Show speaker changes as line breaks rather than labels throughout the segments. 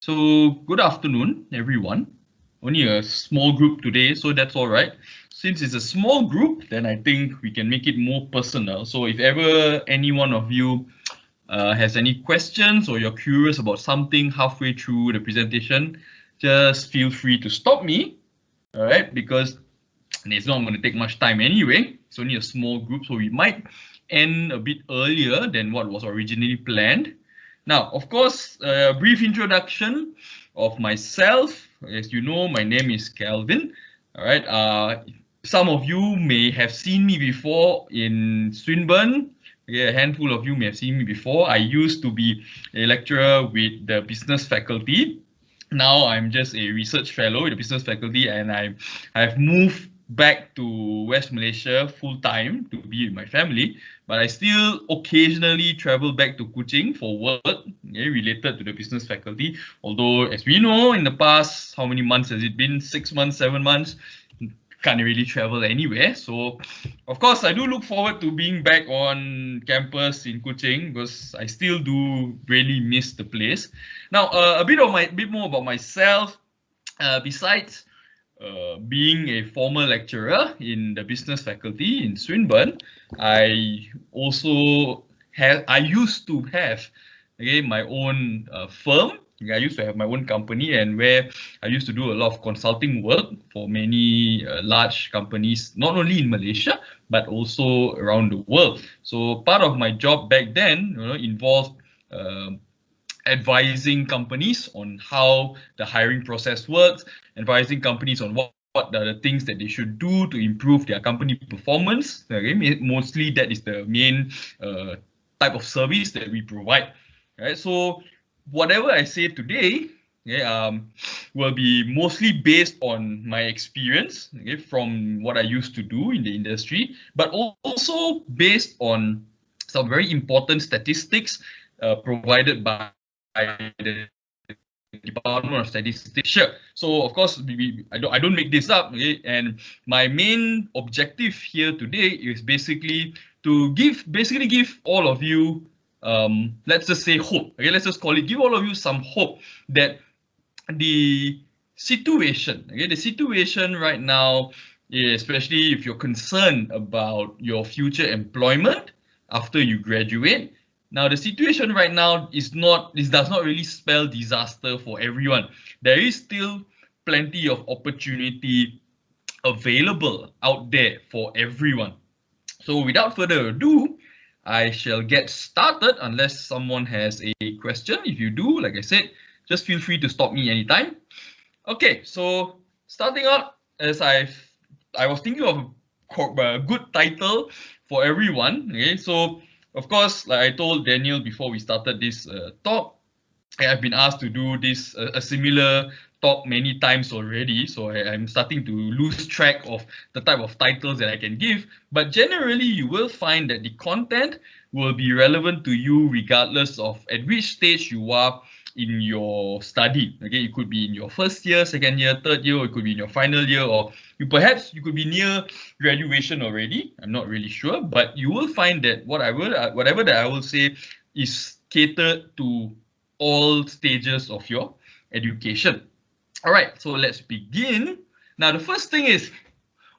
So, good afternoon, everyone. Only a small group today, so that's all right. Since it's a small group, then I think we can make it more personal. So, if ever any one of you has any questions or you're curious about something halfway through the presentation, just feel free to stop me, all right? Because it's not going to take much time anyway. It's only a small group, so we might end a bit earlier than what was originally planned. Now, of course, a brief introduction of myself. As you know, my name is Calvin. All right. Some of you may have seen me before in Swinburne. Okay, a handful of you may have seen me before. I used to be a lecturer with the business faculty. Now I'm just a research fellow in the business faculty, and I've moved back to West Malaysia full time to be with my family. But I still occasionally travel back to Kuching for work, okay, related to the business faculty. Although, as we know, in the past, how many months has it been? 6 months, 7 months? Can't really travel anywhere. So, of course, I do look forward to being back on campus in Kuching because I still do really miss the place. Now, a bit more about myself. Besides being a former lecturer in the business faculty in Swinburne, I used to have, okay, my own firm. I used to have my own company, and where I used to do a lot of consulting work for many large companies, not only in Malaysia but also around the world. So part of my job back then, involved advising companies on how the hiring process works, advising companies on what are the things that they should do to improve their company performance. Okay, mostly that is the main type of service that we provide. Right, so whatever I say today, okay, will be mostly based on my experience, okay, from what I used to do in the industry, but also based on some very important statistics provided by the Department of Statistics. Sure. So of course, I don't make this up. Okay? And my main objective here today is basically to give all of you, let's just say hope. Okay, let's just call it, give all of you some hope that the the situation right now, especially if you're concerned about your future employment after you graduate. Now, the situation right now this does not really spell disaster for everyone. There is still plenty of opportunity available out there for everyone. So without further ado, I shall get started unless someone has a question. If you do, like I said, just feel free to stop me anytime. Okay, so starting out, I was thinking of a good title for everyone. Okay, so of course, like I told Daniel before we started this talk, I've been asked to do this a similar talk many times already, so I'm starting to lose track of the type of titles that I can give. But generally, you will find that the content will be relevant to you regardless of at which stage you are in your study. Okay, it could be in your first year, second year, third year, or it could be in your final year, or perhaps you could be near graduation already. I'm not really sure, but you will find that whatever that I will say is catered to all stages of your education. All right, so let's begin. Now, the first thing is,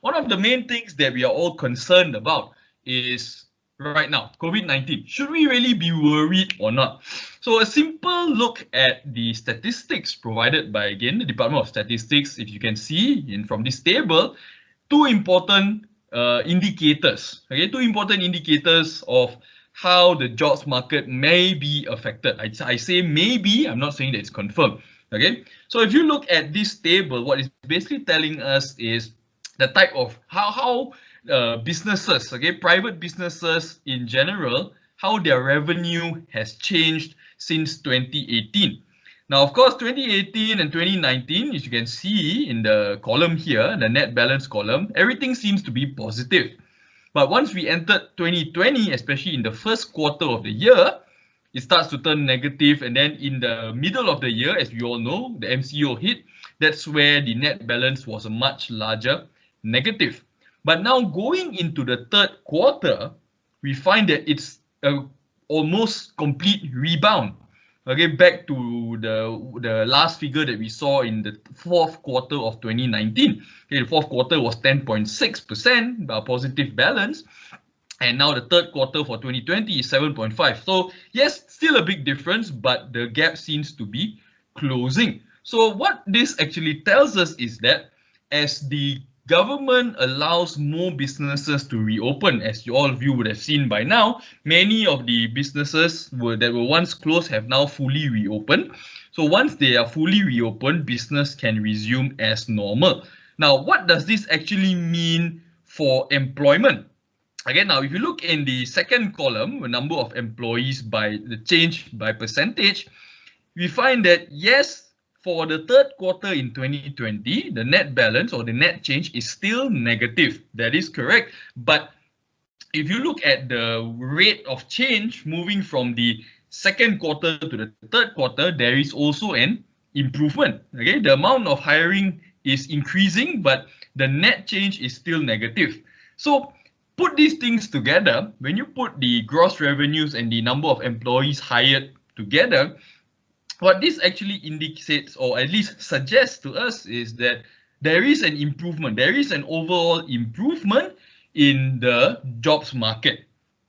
one of the main things that we are all concerned about is right now, COVID-19. Should we really be worried or not? So a simple look at the statistics provided by, again, the Department of Statistics, if you can see from this table, two important indicators, okay, two important indicators of how the jobs market may be affected. I say maybe, I'm not saying that it's confirmed. Okay, so if you look at this table, what it's basically telling us is the type of how businesses, okay, private businesses in general, how their revenue has changed since 2018. Now, of course, 2018 and 2019, as you can see in the column here, the net balance column, everything seems to be positive. But once we entered 2020, especially in the first quarter of the year, it starts to turn negative. And then in the middle of the year, as we all know, the MCO hit. That's where the net balance was a much larger negative. But now going into the third quarter, we find that it's a almost complete rebound. Okay, back to the last figure that we saw in the fourth quarter of 2019. Okay, the fourth quarter was 10.6% positive balance. And now the third quarter for 2020 is 7.5. So yes, still a big difference, but the gap seems to be closing. So what this actually tells us is that as the government allows more businesses to reopen, as all of you would have seen by now, many of the businesses that were once closed have now fully reopened. So once they are fully reopened, business can resume as normal. Now, what does this actually mean for employment? Again, now if you look in the second column, the number of employees by the change by percentage, we find that yes, for the third quarter in 2020, the net balance or the net change is still negative. That is correct. But if you look at the rate of change moving from the second quarter to the third quarter, there is also an improvement. Okay, the amount of hiring is increasing, but the net change is still negative. So put these things together, when you put the gross revenues and the number of employees hired together, what this actually indicates, or at least suggests to us, is that there is an improvement. There is an overall improvement in the jobs market.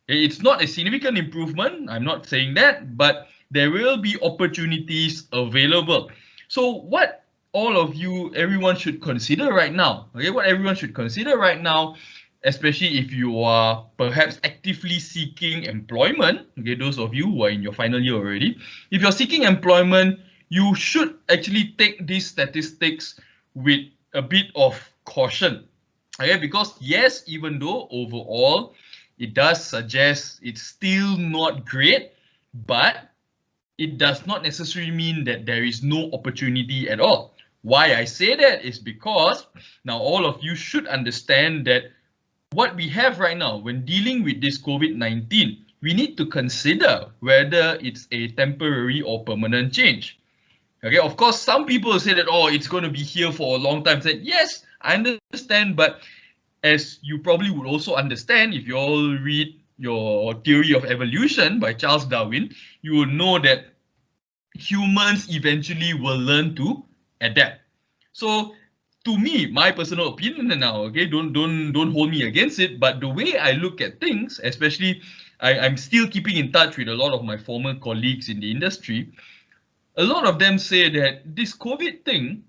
It's not a significant improvement, I'm not saying that, but there will be opportunities available. So what all of you, everyone should consider right now, okay, what everyone should consider right now, especially if you are perhaps actively seeking employment, okay, those of you who are in your final year already, if you're seeking employment, you should actually take these statistics with a bit of caution, okay, because yes, even though overall it does suggest it's still not great, but it does not necessarily mean that there is no opportunity at all. Why I say that is because now all of you should understand that what we have right now when dealing with this COVID-19, we need to consider whether it's a temporary or permanent change. Okay, of course, some people say that, oh, it's going to be here for a long time. Said, yes, I understand, but as you probably would also understand, if you all read your Theory of Evolution by Charles Darwin, you will know that humans eventually will learn to adapt. So to me, my personal opinion now, okay, don't hold me against it, but the way I look at things, especially I'm still keeping in touch with a lot of my former colleagues in the industry, a lot of them say that this COVID thing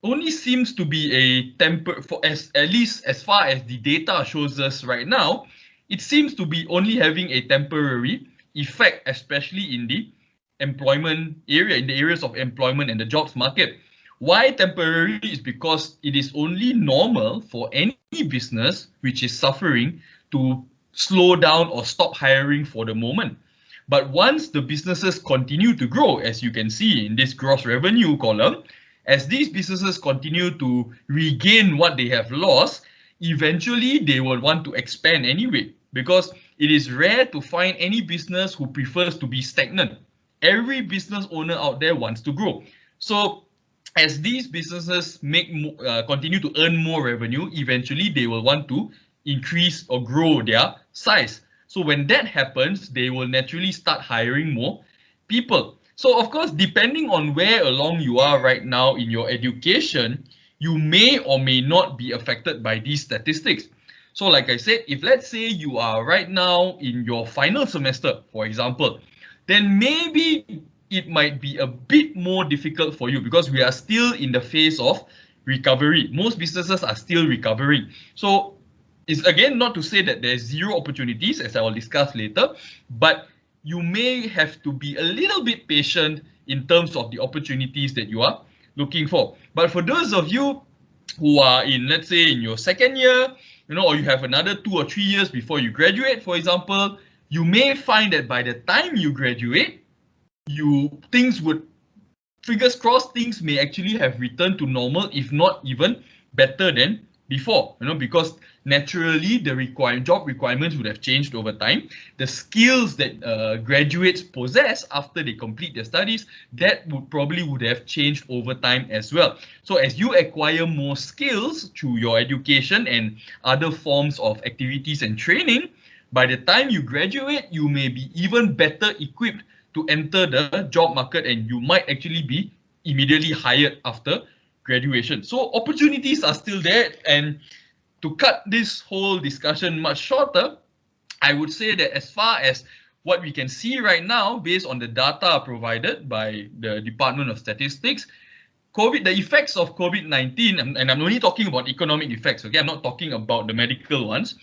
only seems to be a at least as far as the data shows us right now, it seems to be only having a temporary effect, especially in the employment area, in the areas of employment and the jobs market. Why temporary is because it is only normal for any business which is suffering to slow down or stop hiring for the moment. But once the businesses continue to grow, as you can see in this gross revenue column, as these businesses continue to regain what they have lost, eventually they will want to expand anyway, because it is rare to find any business who prefers to be stagnant. Every business owner out there wants to grow. So as these businesses continue to earn more revenue, eventually they will want to increase or grow their size. So when that happens, they will naturally start hiring more people. So of course, depending on where along you are right now in your education, you may or may not be affected by these statistics. So like I said, if let's say you are right now in your final semester, for example, then maybe it might be a bit more difficult for you because we are still in the phase of recovery. Most businesses are still recovering. So it's again not to say that there's zero opportunities, as I will discuss later, but you may have to be a little bit patient in terms of the opportunities that you are looking for. But for those of you who are in, let's say, in your second year, or you have another 2 or 3 years before you graduate, for example, you may find that by the time you graduate, fingers crossed, things may actually have returned to normal, if not even better than before, because naturally the job requirements would have changed over time. The skills that graduates possess after they complete their studies, that would have changed over time as well. So as you acquire more skills through your education and other forms of activities and training, by the time you graduate, you may be even better equipped to enter the job market, and you might actually be immediately hired after graduation. So opportunities are still there. And to cut this whole discussion much shorter, I would say that as far as what we can see right now, based on the data provided by the Department of Statistics, the effects of COVID-19, and I'm only talking about economic effects, okay? I'm not talking about the medical ones.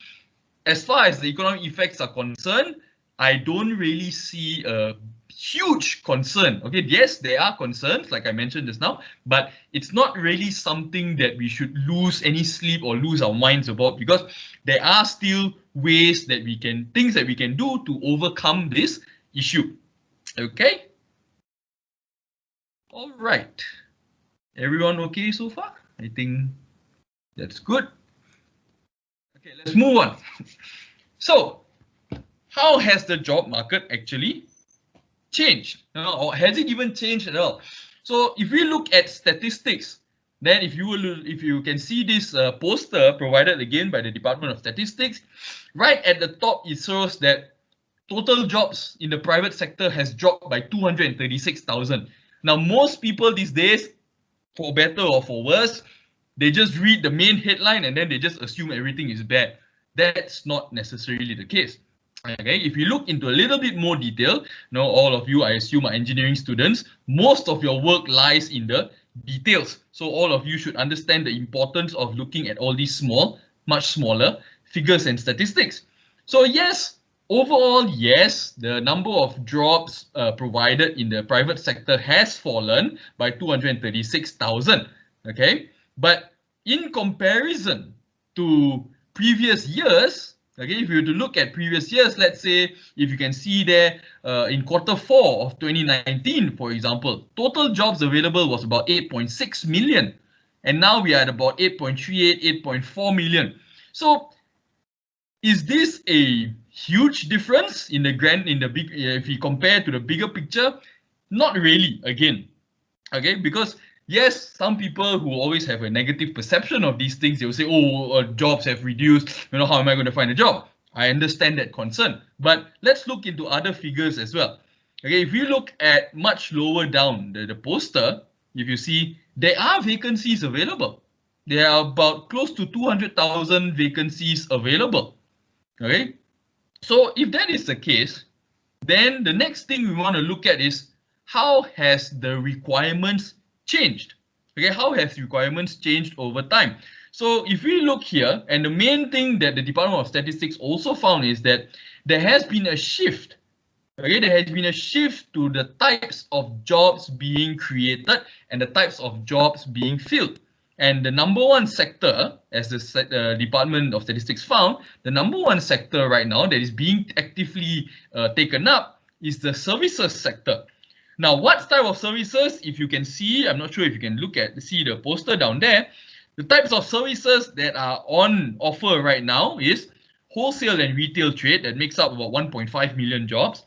As far as the economic effects are concerned, I don't really see a huge concern. Okay, yes, there are concerns, like I mentioned just now, but it's not really something that we should lose any sleep or lose our minds about, because there are still things that we can do to overcome this issue. Okay. All right. Everyone okay so far? I think that's good. Okay, let's move on. So, how has the job market actually changed? Or has it even changed at all? So, if we look at statistics, then if you can see this poster provided again by the Department of Statistics, right at the top it shows that total jobs in the private sector has dropped by 236,000. Now, most people these days, for better or for worse, they just read the main headline and then they just assume everything is bad. That's not necessarily the case. Okay, if you look into a little bit more detail, now all of you, I assume, are engineering students. Most of your work lies in the details. So all of you should understand the importance of looking at all these much smaller figures and statistics. So yes, overall, yes, the number of jobs provided in the private sector has fallen by 236,000. Okay, but in comparison to previous years, okay, if you were to look at previous years, let's say if you can see there in Q4 of 2019, for example, total jobs available was about 8.6 million, and now we are at about 8.38, 8.4 million. So is this a huge difference in the big, if you compare to the bigger picture? Not really, again. Okay, because yes, some people who always have a negative perception of these things, they will say, oh, jobs have reduced, how am I going to find a job? I understand that concern, but let's look into other figures as well. Okay, if you look at much lower down the poster, if you see, there are vacancies available. There are about close to 200,000 vacancies available. Okay, so if that is the case, then the next thing we want to look at is how has the requirements changed? Okay, how has requirements changed over time? So if we look here, and the main thing that the Department of Statistics also found is that there has been a shift. Okay, there has been a shift to the types of jobs being created and the types of jobs being filled. And the number one sector, as the Department of Statistics found, the number one sector right now that is being actively taken up is the services sector. Now, what type of services? If you can see, I'm not sure if you can see the poster down there. The types of services that are on offer right now is wholesale and retail trade, that makes up about 1.5 million jobs.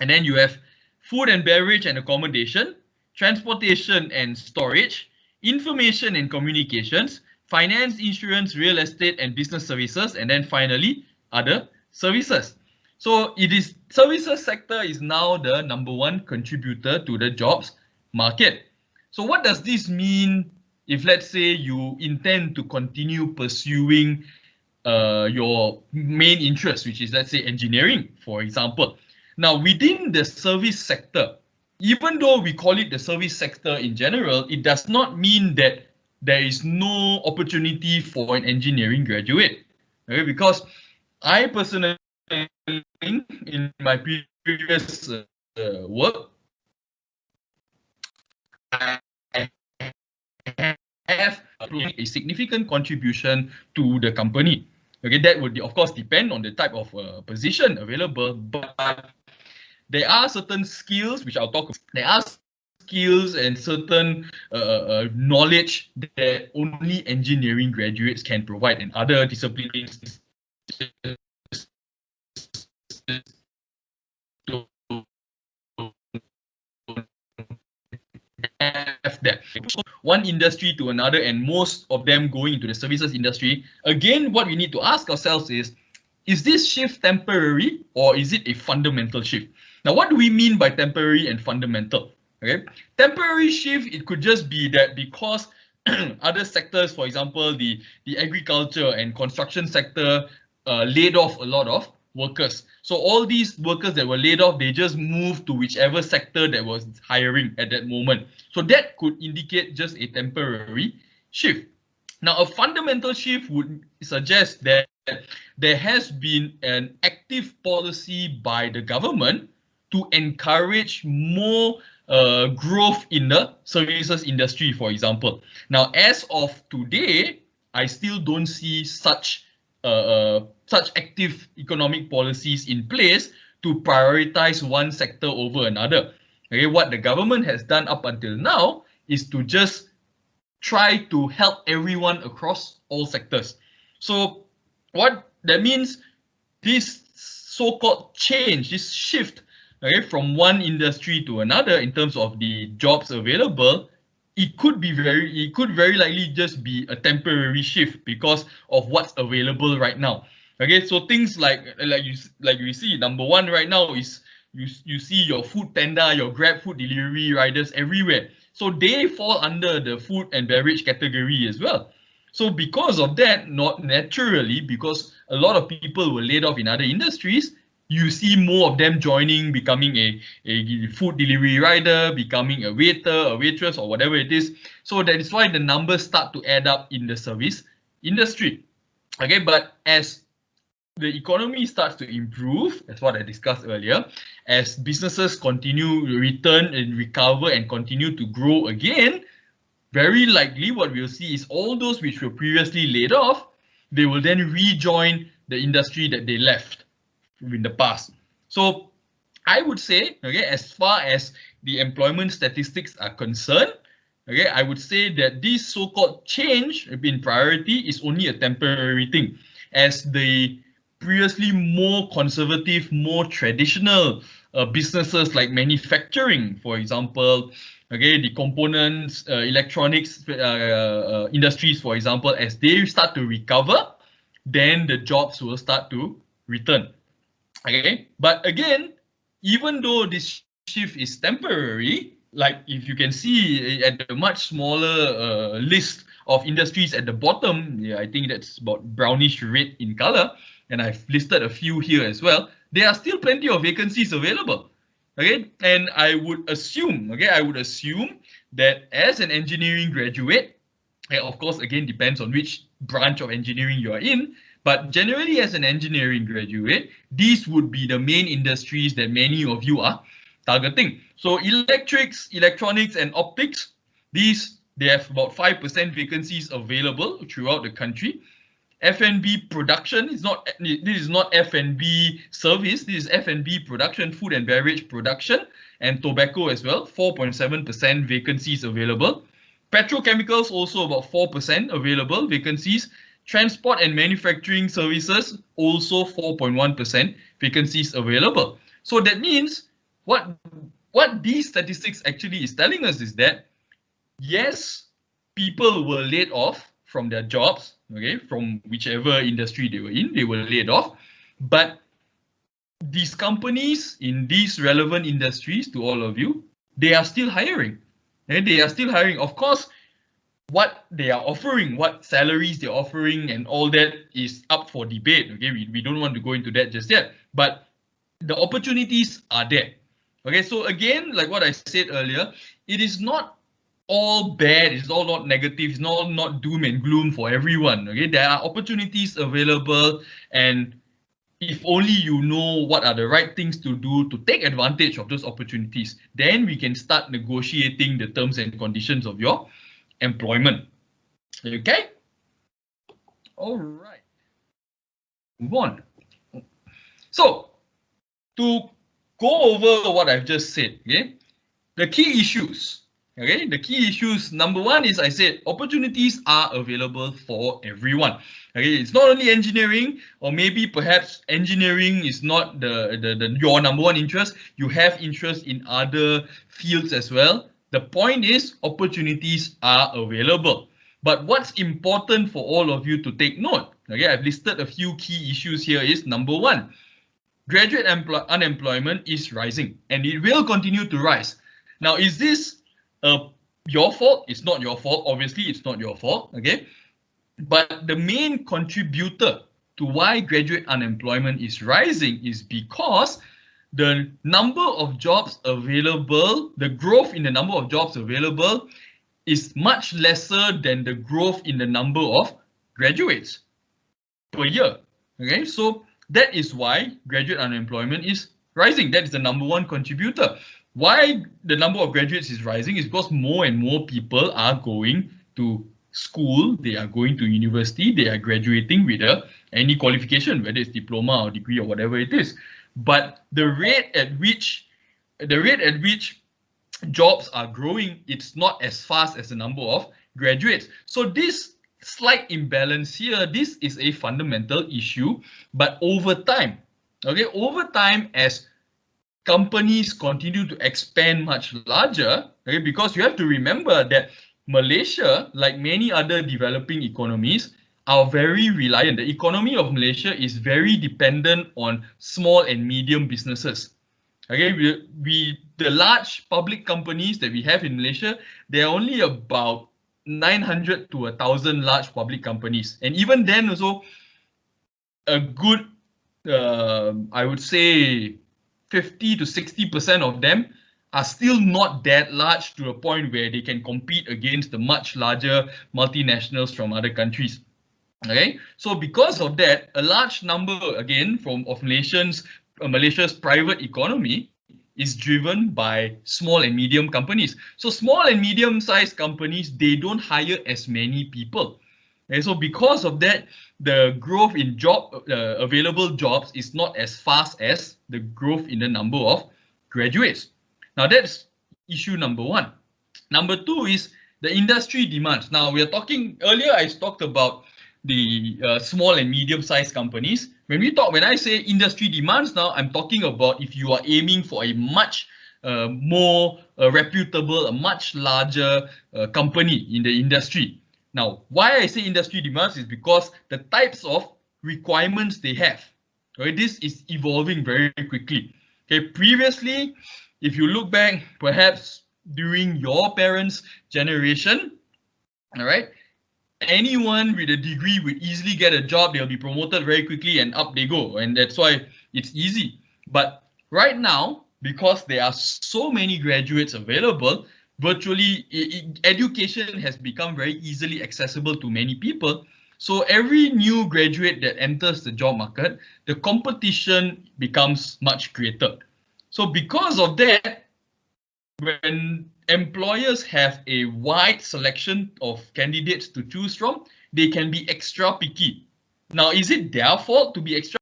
And then you have food and beverage and accommodation, transportation and storage, information and communications, finance, insurance, real estate and business services, and then finally other services. So services sector is now the number one contributor to the jobs market. So what does this mean if, let's say, you intend to continue pursuing your main interest, which is, let's say, engineering, for example? Now, within the service sector, even though we call it the service sector in general, it does not mean that there is no opportunity for an engineering graduate. Okay, because I personally, in my previous work, I have a significant contribution to the company. Okay, that would of course depend on the type of position available, but there are certain skills which I'll talk about. There are skills and certain knowledge that only engineering graduates can provide, and other disciplines have that. One industry to another, and most of them going into the services industry. Again, what we need to ask ourselves is this shift temporary or is it a fundamental shift? Now, what do we mean by temporary and fundamental? Okay, temporary shift, it could just be that because other sectors, for example, the agriculture and construction sector laid off a lot of workers. So all these workers that were laid off, they just moved to whichever sector that was hiring at that moment. So that could indicate just a temporary shift. Now, a fundamental shift would suggest that there has been an active policy by the government to encourage more growth in the services industry, for example. Now, as of today, I still don't see such active economic policies in place to prioritize one sector over another. Okay, what the government has done up until now is to just try to help everyone across all sectors. So what that means, this so-called change, this shift, okay, from one industry to another in terms of the jobs available, it could very likely just be a temporary shift because of what's available right now. Okay, so things like you see, number one right now is you see your Food Panda, your Grab food delivery riders everywhere. So they fall under the food and beverage category as well. So because of that, not naturally, because a lot of people were laid off in other industries, you see more of them joining, becoming a food delivery rider, becoming a waiter, a waitress, or whatever it is. So that is why the numbers start to add up in the service industry. Okay, but as the economy starts to improve, that's what I discussed earlier, as businesses continue to return and recover and continue to grow again, very likely what we'll see is all those which were previously laid off, they will then rejoin the industry that they left in the past. So I would say, okay, as far as the employment statistics are concerned, okay, I would say that this so-called change in priority is only a temporary thing, as the previously more conservative, more traditional businesses like manufacturing, for example, okay, the components, electronics industries, for example, as they start to recover, then the jobs will start to return. Okay, but again, even though this shift is temporary, like if you can see at the much smaller list of industries at the bottom, yeah, I think that's about brownish red in color, and I've listed a few here as well, there are still plenty of vacancies available. Okay, and I would assume, that as an engineering graduate, of course, again, depends on which branch of engineering you are in, but generally as an engineering graduate, these would be the main industries that many of you are targeting. So electrics, electronics, and optics, they have about 5% vacancies available throughout the country. F&B production is not, this is not F&B service, this is F&B production, food and beverage production, and tobacco as well, 4.7% vacancies available. Petrochemicals also about 4% available vacancies. Transport and manufacturing services also 4.1% vacancies available. So that means what these statistics actually is telling us is that, yes, people were laid off from their jobs, okay, from whichever industry they were in, they were laid off, but these companies in these relevant industries, to all of you, they are still hiring. And they are still hiring. Of course, what they are offering, what salaries they're offering and all that is up for debate. Okay, we don't want to go into that just yet, but the opportunities are there. Okay, so again, like what I said earlier, it is not all bad, it's all not negative, it's not doom and gloom for everyone. Okay, there are opportunities available, and if only you know what are the right things to do to take advantage of those opportunities, then we can start negotiating the terms and conditions of your employment. Okay? All right. Move on. So, to go over what I've just said, okay, the key issues. Okay, the key issues, number one is, I said, opportunities are available for everyone. Okay, it's not only engineering, or maybe perhaps engineering is not your number one interest. You have interest in other fields as well. The point is, opportunities are available. But what's important for all of you to take note, okay, I've listed a few key issues here is, number one, graduate unemployment is rising and it will continue to rise. Now, is this your fault? It's not your fault. Obviously, it's not your fault. Okay. But the main contributor to why graduate unemployment is rising is because the number of jobs available, the growth in the number of jobs available is much lesser than the growth in the number of graduates per year. Okay, so that is why graduate unemployment is rising. That is the number one contributor. Why the number of graduates is rising is because more and more people are going to school, they are going to university, they are graduating with any qualification, whether it's diploma or degree or whatever it is. But the rate at which jobs are growing, it's not as fast as the number of graduates. So this slight imbalance here, this is a fundamental issue. But over time, as companies continue to expand much larger, okay, because you have to remember that Malaysia, like many other developing economies, are very reliant. The economy of Malaysia is very dependent on small and medium businesses. Okay, the large public companies that we have in Malaysia, there are only about 900 to 1,000 large public companies, and even then also a good, I would say, 50 to 60% of them are still not that large to a point where they can compete against the much larger multinationals from other countries. Okay, so because of that, a large number again of Malaysia's private economy is driven by small and medium companies. So small and medium-sized companies, they don't hire as many people. And so because of that, the growth in available jobs is not as fast as the growth in the number of graduates. Now that's issue number one. Number two is the industry demands. Now we are talking, earlier I talked about the small and medium-sized companies. When I say industry demands now, I'm talking about if you are aiming for a much more reputable, a much larger company in the industry. Now, why I say industry demands is because the types of requirements they have. Okay, this is evolving very quickly. Okay, previously, if you look back, perhaps during your parents' generation, all right, anyone with a degree would easily get a job. They'll be promoted very quickly and up they go. And that's why it's easy. But right now, because there are so many graduates available, virtually education has become very easily accessible to many people. So every new graduate that enters the job market, the competition becomes much greater. So because of that, when employers have a wide selection of candidates to choose from, they can be extra picky. Now, is it their fault to be extra?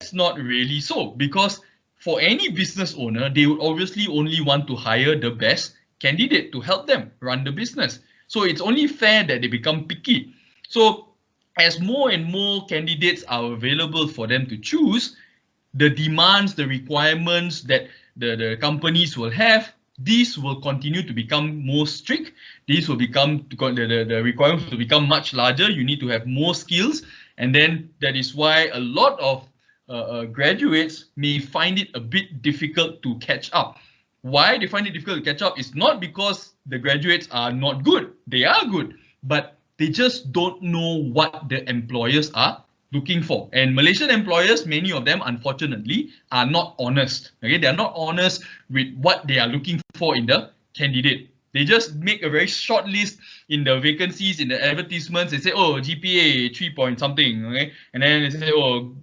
It's not really so, because for any business owner, they would obviously only want to hire the best candidate to help them run the business. So it's only fair that they become picky. So as more and more candidates are available for them to choose, the demands, the requirements that the companies will have, these will continue to become more strict. These will become, the requirements will become much larger. You need to have more skills. And then that is why a lot of graduates may find it a bit difficult to catch up. Why they find it difficult to catch up is not because the graduates are not good. They are good, but they just don't know what the employers are looking for. And Malaysian employers, many of them, unfortunately, are not honest. Okay, they are not honest with what they are looking for in the candidate. They just make a very short list in the vacancies, in the advertisements. They say, oh, GPA 3 point something, okay, and then they say, oh,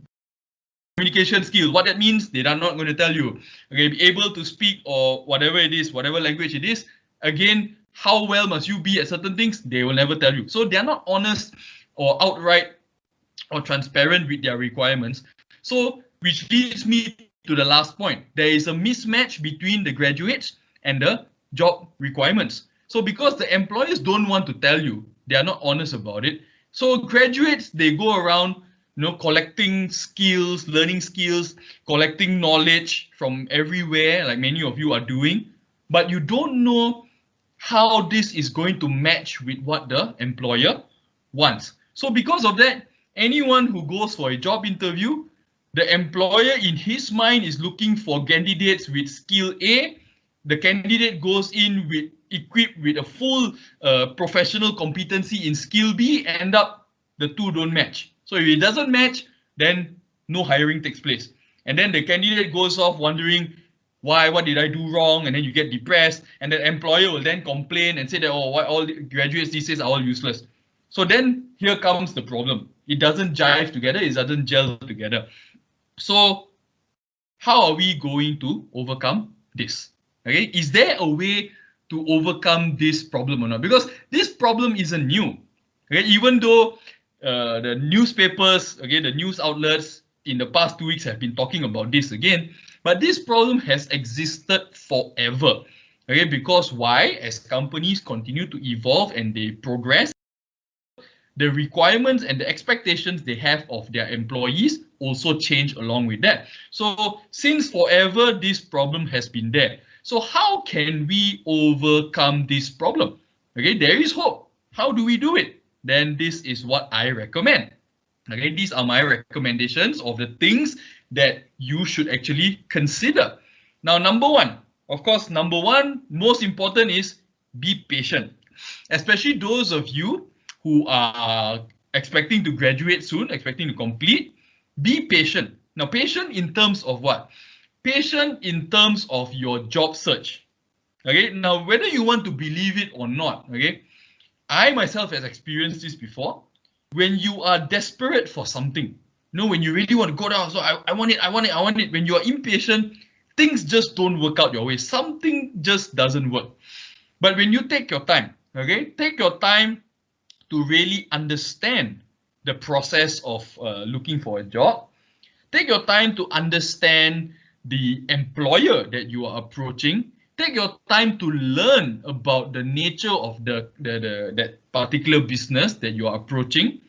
communication skill. What that means, they are not going to tell you. Okay, be able to speak or whatever it is, whatever language it is. Again, how well must you be at certain things? They will never tell you. So they are not honest or outright or transparent with their requirements. So, which leads me to the last point. There is a mismatch between the graduates and the job requirements. So because the employers don't want to tell you, they are not honest about it. So graduates, they go around, collecting skills, learning skills, collecting knowledge from everywhere, like many of you are doing, but you don't know how this is going to match with what the employer wants. So because of that, anyone who goes for a job interview, The employer in his mind is looking for candidates with skill A. The candidate goes in with equipped with a full professional competency in skill B. End up the two don't match. So if it doesn't match, then no hiring takes place. And then the candidate goes off wondering, why, what did I do wrong? And then you get depressed, and the employer will then complain and say that, oh, why all graduates these days are all useless. So then here comes the problem. It doesn't jive together, it doesn't gel together. So how are we going to overcome this? Okay, is there a way to overcome this problem or not? Because this problem isn't new. Okay, even though the newspapers, okay, the news outlets in the past 2 weeks have been talking about this again, but this problem has existed forever. Okay, because why? As companies continue to evolve and they progress, the requirements and the expectations they have of their employees also change along with that. So since forever, this problem has been there. So how can we overcome this problem? Okay, there is hope. How do we do it? Then this is what I recommend. Okay, these are my recommendations of the things that you should actually consider. Now, number one, of course, most important is be patient. Especially those of you who are expecting to graduate soon, expecting to complete, be patient. Now, patient in terms of what? Patient in terms of your job search. Okay, now whether you want to believe it or not, okay, I myself has experienced this before. When you are desperate for something, when you really want to go down, so I want it. When you are impatient, things just don't work out your way. Something just doesn't work. But when you take your time, okay, take your time to really understand the process of looking for a job. Take your time to understand the employer that you are approaching. Take your time to learn about the nature of that particular business that you are approaching.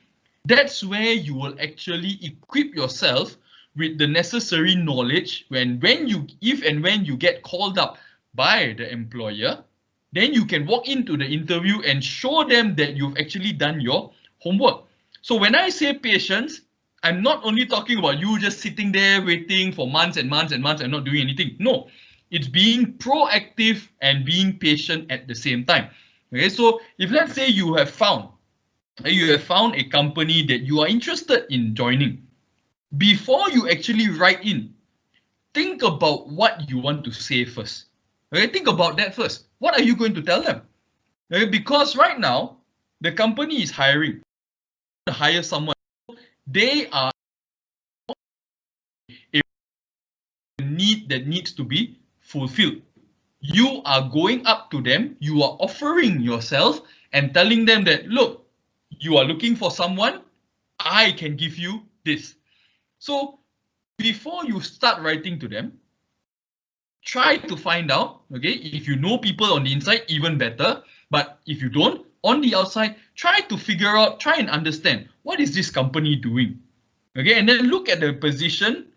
That's where you will actually equip yourself with the necessary knowledge if and when you get called up by the employer, then you can walk into the interview and show them that you've actually done your homework. So when I say patience, I'm not only talking about you just sitting there waiting for months and months and months and not doing anything. No, it's being proactive and being patient at the same time. Okay, so if let's say you have found a company that you are interested in joining, before you actually write in, think about what you want to say first. Okay, think about that first. What are you going to tell them? Okay, because right now, the company is hiring to hire someone. They are a need that needs to be fulfilled. You are going up to them, you are offering yourself and telling them that, look, you are looking for someone, I can give you this. So before you start writing to them, try to find out, okay, if you know people on the inside, even better. But if you don't, on the outside, try to figure out, try and understand, what is this company doing? Okay, and then look at the position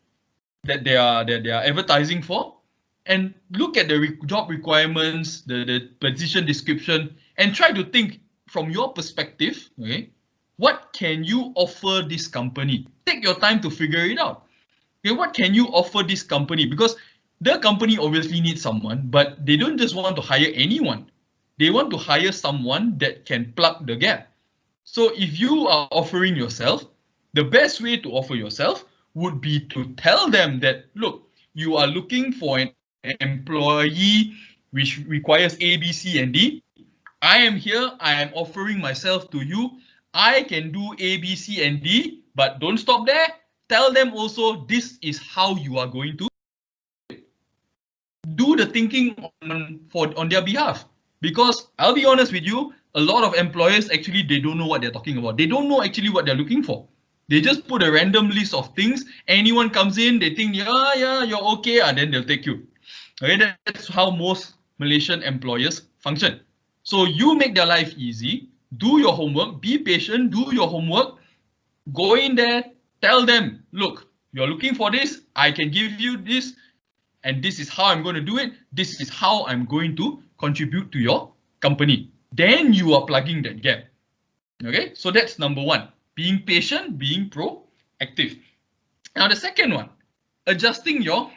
that they are advertising for, and look at the job requirements, the position description, and try to think from your perspective, okay, what can you offer this company? Take your time to figure it out. Okay, what can you offer this company? Because the company obviously needs someone, but they don't just want to hire anyone. They want to hire someone that can plug the gap. So if you are offering yourself, the best way to offer yourself would be to tell them that, look, you are looking for an employee which requires A, B, C, and D. I am here. I am offering myself to you. I can do A, B, C, and D, but don't stop there. Tell them also this is how you are going to do the thinking on their behalf. Because I'll be honest with you, a lot of employers actually, they don't know what they're talking about. They don't know actually what they're looking for. They just put a random list of things. Anyone comes in, they think, yeah, you're okay, and then they'll take you. Okay, that's how most Malaysian employers function. So you make their life easy, do your homework, be patient, do your homework, go in there, tell them, look, you're looking for this, I can give you this, and this is how I'm going to do it. This is how I'm going to contribute to your company. Then you are plugging that gap. Okay, so that's number one. Being patient, being proactive. Now, the second one, adjusting your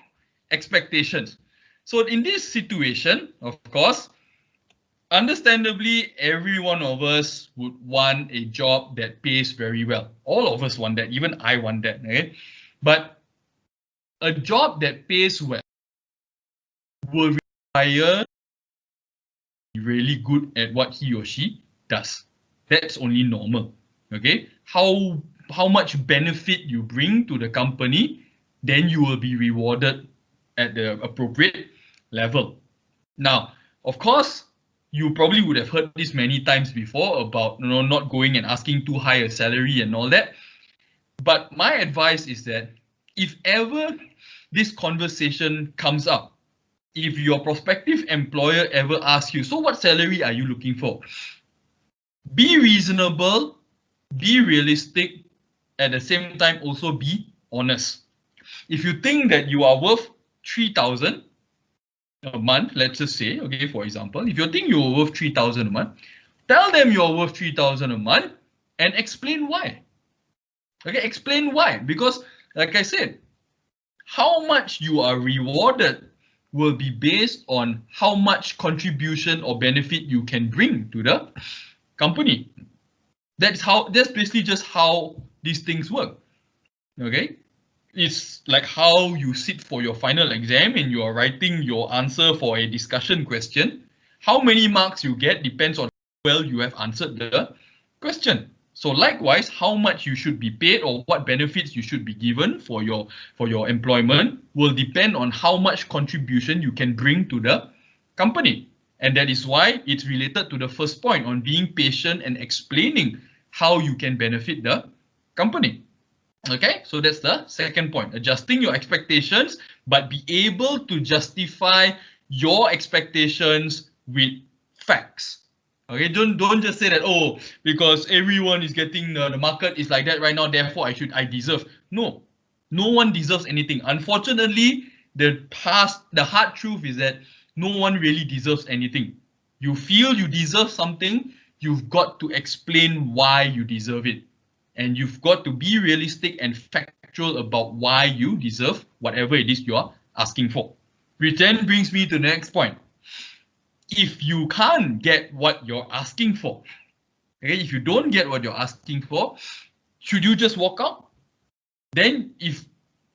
expectations. So in this situation, of course, understandably, every one of us would want a job that pays very well. All of us want that. Even I want that. Okay? But a job that pays well will require be really good at what he or she does. That's only normal. Okay? How much benefit you bring to the company, then you will be rewarded at the appropriate level. Now, of course, you probably would have heard this many times before about not going and asking too high a salary and all that. But my advice is that if ever this conversation comes up, if your prospective employer ever asks you, so what salary are you looking for? Be reasonable, be realistic, at the same time also be honest. If you think that you are worth 3,000 a month, let's just say, okay, for example, if you think you're worth 3,000 a month, tell them you're worth 3,000 a month and explain why. Okay, explain why. Because, like I said, how much you are rewarded will be based on how much contribution or benefit you can bring to the company. That's basically just how these things work. Okay, it's like how you sit for your final exam and you are writing your answer for a discussion question. How many marks you get depends on how well you have answered the question. So likewise, how much you should be paid or what benefits you should be given for your employment will depend on how much contribution you can bring to the company. And that is why it's related to the first point on being patient and explaining how you can benefit the company. Okay, so that's the second point, adjusting your expectations, but be able to justify your expectations with facts. Okay, don't just say that, oh, because everyone is getting the market is like that right now, therefore I deserve. No one deserves anything. Unfortunately, the hard truth is that no one really deserves anything. You feel you deserve something, you've got to explain why you deserve it. And you've got to be realistic and factual about why you deserve whatever it is you're asking for. Which then brings me to the next point. If you can't get what you're asking for, okay, if you don't get what you're asking for, should you just walk out? Then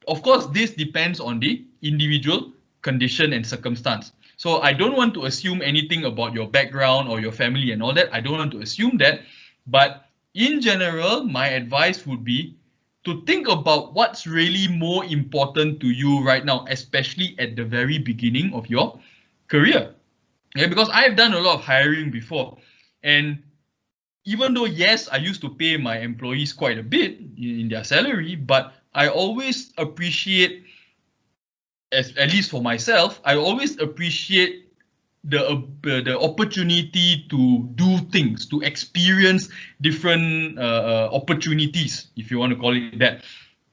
of course, this depends on the individual condition and circumstance. So I don't want to assume anything about your background or your family and all that. I don't want to assume that. But in general, my advice would be to think about what's really more important to you right now, especially at the very beginning of your career. Okay, because I've done a lot of hiring before, and even though, yes, I used to pay my employees quite a bit in their salary, but I always appreciate, at least for myself, I always appreciate the opportunity to do things, to experience different opportunities, if you want to call it that.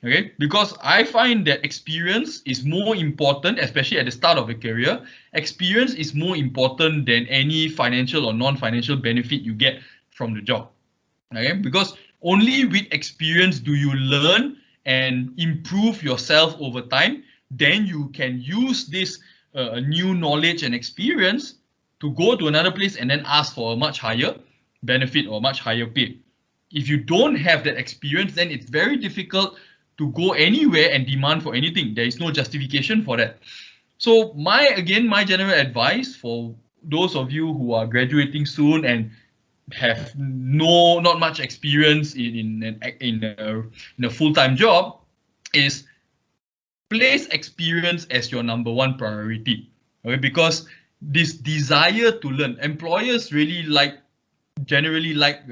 Okay, because I find that experience is more important, especially at the start of a career. Experience is more important than any financial or non-financial benefit you get from the job. Okay, because only with experience do you learn and improve yourself over time. Then you can use this new knowledge and experience to go to another place and then ask for a much higher benefit or much higher pay. If you don't have that experience, then it's very difficult to go anywhere and demand for anything. There is no justification for that. So my general advice for those of you who are graduating soon and have not much experience in a full-time job is place experience as your number one priority. Okay, because this desire to learn, employers really generally like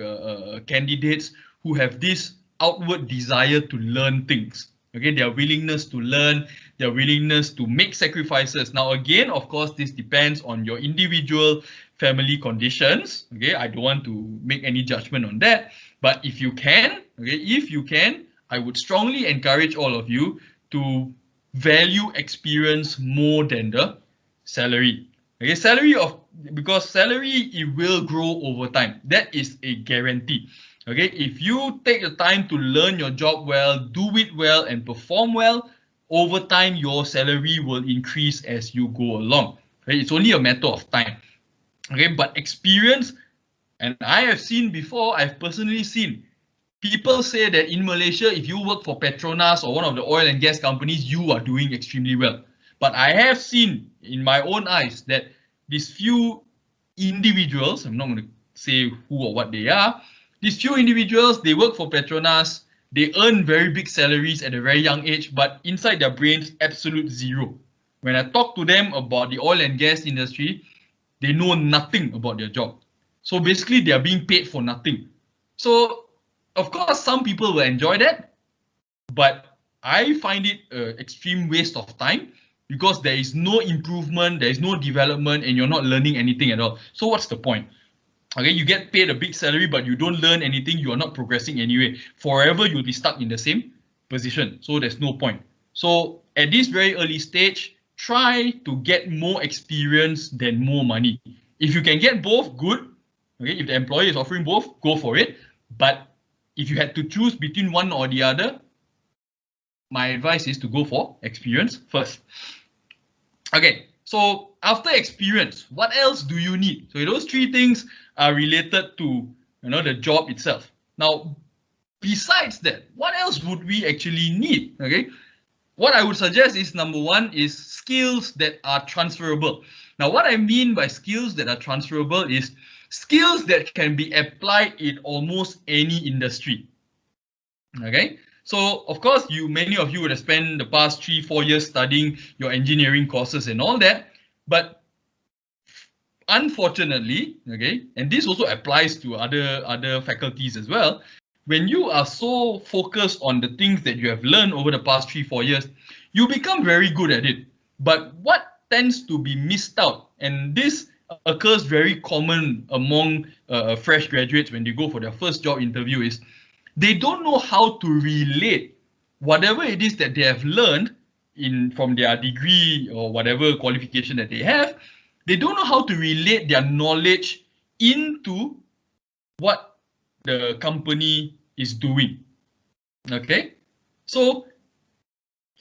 candidates who have this outward desire to learn things. Okay, their willingness to learn, their willingness to make sacrifices. Now, again, of course, this depends on your individual family conditions. Okay, I don't want to make any judgment on that. But if you can, I would strongly encourage all of you to value experience more than the salary. Okay, because salary, it will grow over time. That is a guarantee. Okay, if you take the time to learn your job well, do it well, and perform well, over time your salary will increase as you go along. Okay, it's only a matter of time. Okay, but experience, and I have seen before, I've personally seen people say that in Malaysia, if you work for Petronas or one of the oil and gas companies, you are doing extremely well. But I have seen in my own eyes that these few individuals, I'm not going to say who or what they are, these few individuals, they work for Petronas, they earn very big salaries at a very young age, but inside their brains, absolute zero. When I talk to them about the oil and gas industry, they know nothing about their job. So basically, they are being paid for nothing. So, of course, some people will enjoy that, but I find it an extreme waste of time because there is no improvement, there is no development, and you're not learning anything at all. So what's the point? Okay, you get paid a big salary, but you don't learn anything, you are not progressing anyway. Forever, you'll be stuck in the same position. So there's no point. So at this very early stage, try to get more experience than more money. If you can get both, good. Okay, if the employer is offering both, go for it. But if you had to choose between one or the other, my advice is to go for experience first. Okay, so after experience, what else do you need? So those three things are related to the job itself. Now, besides that, what else would we actually need? Okay, what I would suggest is number one is skills that are transferable. Now, what I mean by skills that are transferable is skills that can be applied in almost any industry. Okay, so of course, many of you would have spent the past 3-4 years studying your engineering courses and all that, but unfortunately, okay, and this also applies to other faculties as well, when you are so focused on the things that you have learned over the past 3-4 years, you become very good at it. But what tends to be missed out, and this occurs very common among fresh graduates when they go for their first job interview, is they don't know how to relate whatever it is that they have learned from their degree or whatever qualification that they have. They don't know how to relate their knowledge into what the company is doing. Okay, so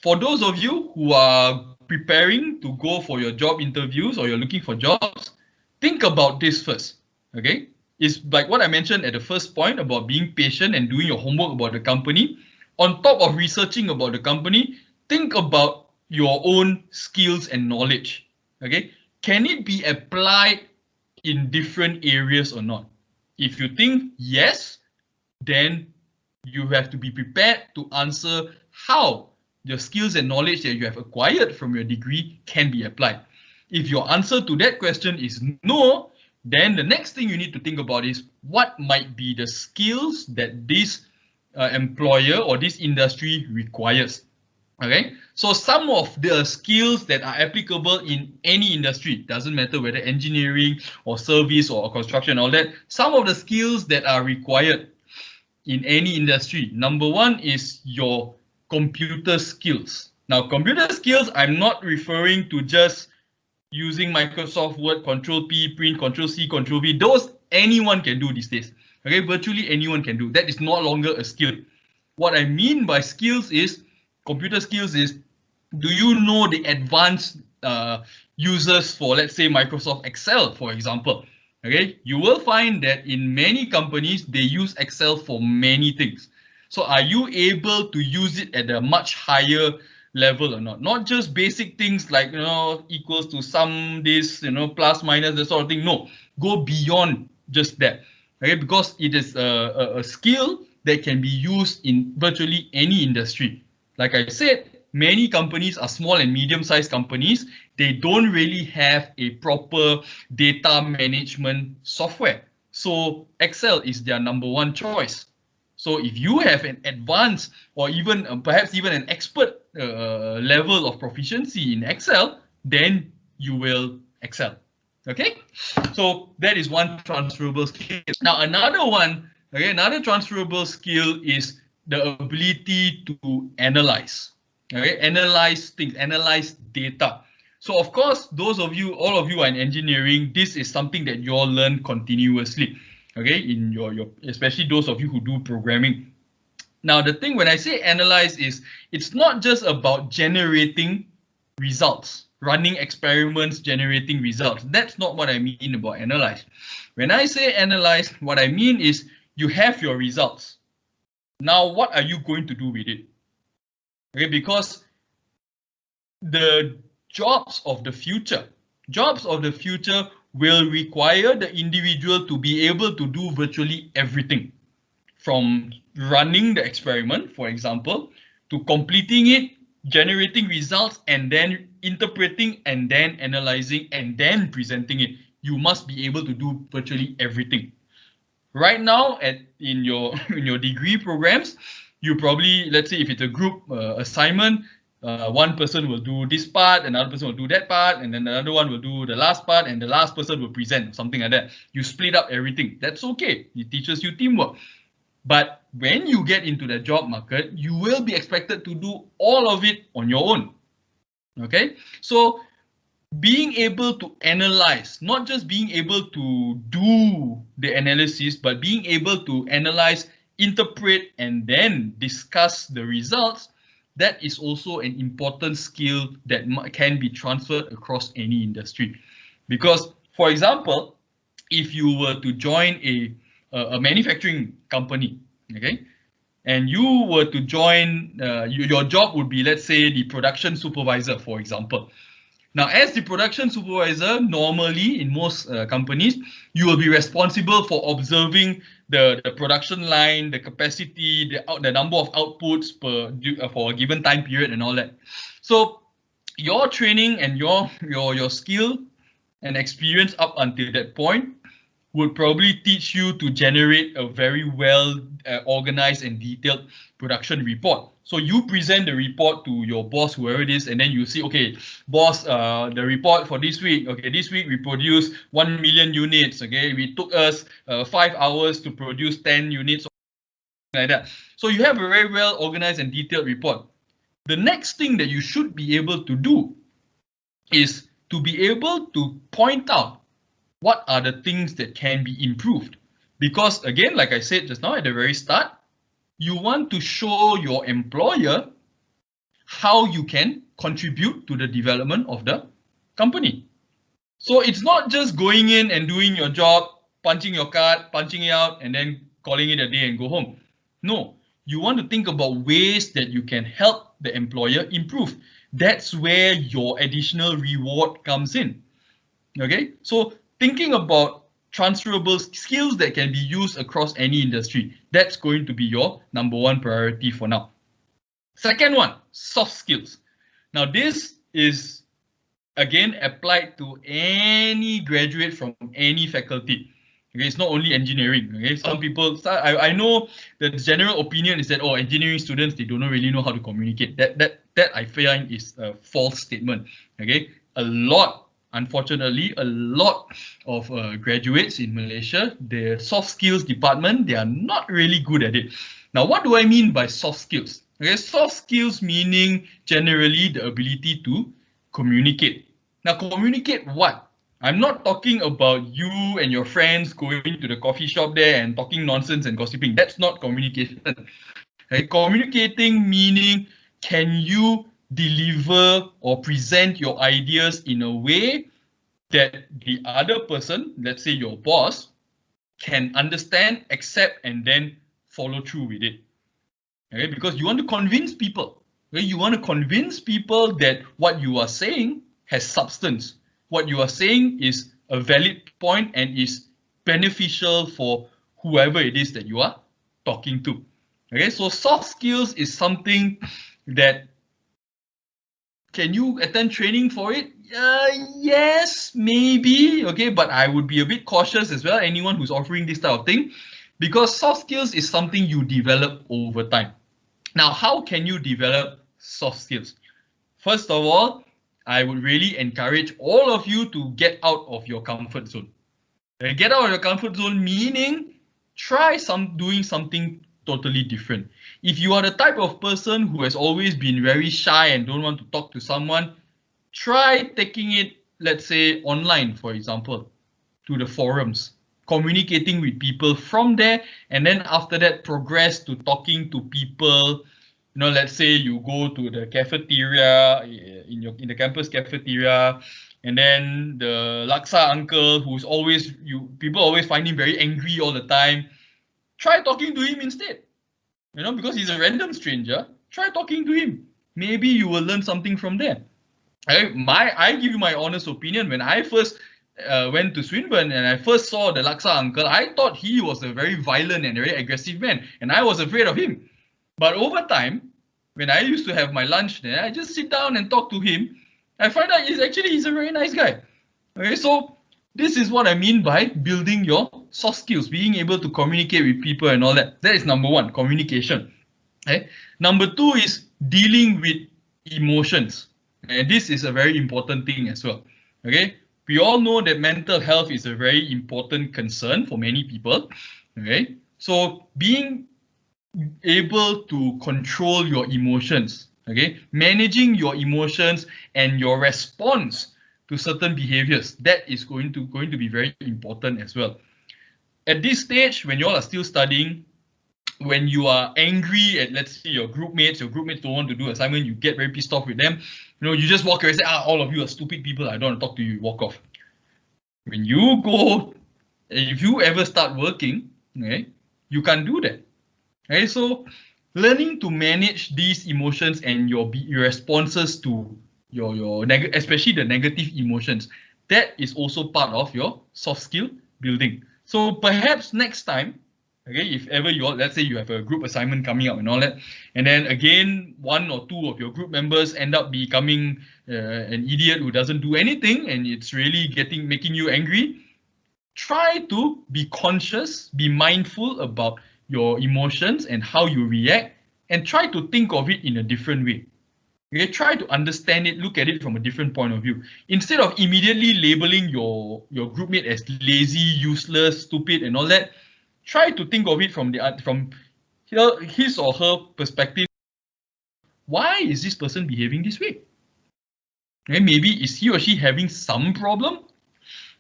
for those of you who are preparing to go for your job interviews or you're looking for jobs, think about this first. Okay, it's like what I mentioned at the first point about being patient and doing your homework about the company. On top of researching about the company, think about your own skills and knowledge. Okay, can it be applied in different areas or not? If you think yes, then you have to be prepared to answer how the skills and knowledge that you have acquired from your degree can be applied. If your answer to that question is no, then the next thing you need to think about is what might be the skills that this employer or this industry requires. Okay, so some of the skills that are applicable in any industry, doesn't matter whether engineering or service or construction, all that, some of the skills that are required in any industry, number one is your computer skills. Now, computer skills, I'm not referring to just using Microsoft Word, Control-P, print, Control-C, Control-V. Those anyone can do these days. Okay, virtually anyone can do. That is no longer a skill. What I mean by skills is, computer skills is, do you know the advanced users for, let's say, Microsoft Excel, for example? Okay, you will find that in many companies, they use Excel for many things. So are you able to use it at a much higher level or not? Not just basic things like, equals to sum this, plus, minus, that sort of thing. No, go beyond just that. Okay, because it is a skill that can be used in virtually any industry. Like I said, many companies are small and medium-sized companies. They don't really have a proper data management software. So Excel is their number one choice. So if you have an advanced or even perhaps even an expert level of proficiency in Excel, then you will excel. Okay, so that is one transferable skill. Now another one, okay, another transferable skill is the ability to analyze. Okay, analyze things, analyze data. So of course, all of you are in engineering, this is something that you all learn continuously. okay, in your especially those of you who do programming. Now, the thing when I say analyze is it's not just about generating results, running experiments, generating results. That's not what I mean about analyze. When I say analyze, what I mean is you have your results. Now, what are you going to do with it? Okay, because the jobs of the future will require the individual to be able to do virtually everything, from running the experiment, for example, to completing it, generating results, and then interpreting, and then analyzing, and then presenting it. You must be able to do virtually everything. Right now, in your degree programs, you probably, let's say if it's a group assignment, one person will do this part, another person will do that part, and then another one will do the last part, and the last person will present, something like that. You split up everything. That's okay. It teaches you teamwork. But when you get into the job market, you will be expected to do all of it on your own. Okay, so being able to analyze, not just being able to do the analysis, but being able to analyze, interpret, and then discuss the results, that is also an important skill that can be transferred across any industry. Because, for example, if you were to join a manufacturing company, okay, and you were to join, your job would be, let's say, the production supervisor, for example. Now, as the production supervisor, normally in most companies, you will be responsible for observing the production line, the capacity, the number of outputs for a given time period and all that. So your training and your skill and experience up until that point would probably teach you to generate a very well organized and detailed production report. So you present the report to your boss, whoever it is, and then you see, okay, boss, the report for this week. Okay, this week we produced 1 million units. Okay, it took us 5 hours to produce 10 units, like that. So you have a very well organized and detailed report. The next thing that you should be able to do is to be able to point out what are the things that can be improved. Because again, like I said just now at the very start, you want to show your employer how you can contribute to the development of the company. So it's not just going in and doing your job, punching your card, punching it out, and then calling it a day and go home. No, you want to think about ways that you can help the employer improve. That's where your additional reward comes in. Okay, so thinking about transferable skills that can be used across any industry, that's going to be your number one priority for now. Second one, soft skills. Now this is again applied to any graduate from any faculty. Okay, it's not only engineering. Okay, some people, I know the general opinion is that, oh, engineering students, they don't really know how to communicate. That I find is a false statement. Okay, unfortunately, a lot of graduates in Malaysia, their soft skills department, they are not really good at it. Now, what do I mean by soft skills? Okay, soft skills meaning generally the ability to communicate. Now, communicate what? I'm not talking about you and your friends going to the coffee shop there and talking nonsense and gossiping. That's not communication. Okay, communicating meaning, can you deliver or present your ideas in a way that the other person, let's say your boss, can understand, accept, and then follow through with it. Okay, because you want to convince people. Okay, you want to convince people that what you are saying has substance. What you are saying is a valid point and is beneficial for whoever it is that you are talking to. Okay, so soft skills is something that, can you attend training for it? Yes, maybe. Okay, but I would be a bit cautious as well, anyone who's offering this type of thing, because soft skills is something you develop over time. Now, how can you develop soft skills? First of all, I would really encourage all of you to get out of your comfort zone. Get out of your comfort zone meaning try doing something totally different. If you are the type of person who has always been very shy and don't want to talk to someone, try taking it, let's say, online, for example, to the forums. communicating with people from there, and then after that progress to talking to people. You know, let's say you go to the cafeteria in the campus cafeteria, and then the laksa uncle who's always people always find him very angry all the time. Try talking to him instead. You know, because he's a random stranger. Try talking to him. Maybe you will learn something from there. I give you my honest opinion. When I first went to Swinburne and I first saw the laksa uncle, I thought he was a very violent and very aggressive man, and I was afraid of him. But over time, when I used to have my lunch there, I just sit down and talk to him. I find out he's a very nice guy. Okay, so this is what I mean by building your soft skills, being able to communicate with people and all that. That is number one, communication. Okay. Number two is dealing with emotions. And this is a very important thing as well. Okay. We all know that mental health is a very important concern for many people. Okay. So being able to control your emotions, okay, managing your emotions and your response to certain behaviors, that is going to be very important as well. At this stage, when you all are still studying, when you are angry at, let's say, your group mates don't want to do assignment, you get very pissed off with them. You know, you just walk away and say, all of you are stupid people, I don't want to talk to you, walk off. When you go, if you ever start working, okay, you can't do that. Okay, so learning to manage these emotions and your responses to especially the negative emotions, that is also part of your soft skill building. So perhaps next time, okay, if ever let's say you have a group assignment coming up and all that, and then again, one or two of your group members end up becoming an idiot who doesn't do anything, and it's really making you angry, try to be conscious, be mindful about your emotions and how you react, and try to think of it in a different way. Okay, try to understand it, look at it from a different point of view. Instead of immediately labeling your groupmate as lazy, useless, stupid, and all that, try to think of it from his or her perspective. Why is this person behaving this way? Okay, maybe is he or she having some problem?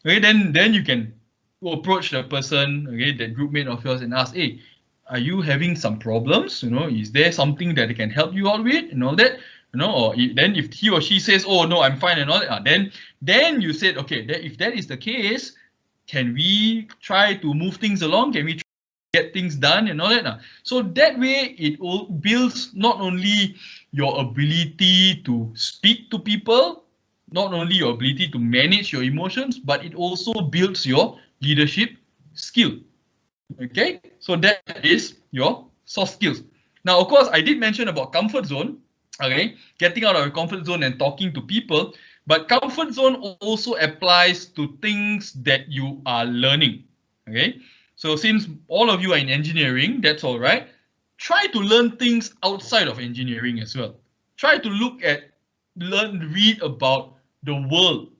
Okay, then you can approach the person, okay, that groupmate of yours, and ask, hey, are you having some problems? You know, is there something that can help you out with and all that? You know, or then if he or she says, oh no, I'm fine and all that, then you said, okay, if that is the case, can we try to move things along? Can we try to get things done and all that? So that way it all builds not only your ability to speak to people, not only your ability to manage your emotions, but it also builds your leadership skill. Okay, so that is your soft skills. Now, of course, I did mention about comfort zone. Okay, getting out of your comfort zone and talking to people, but comfort zone also applies to things that you are learning. Okay, so since all of you are in engineering, that's all right. Try to learn things outside of engineering as well. Try to read about the world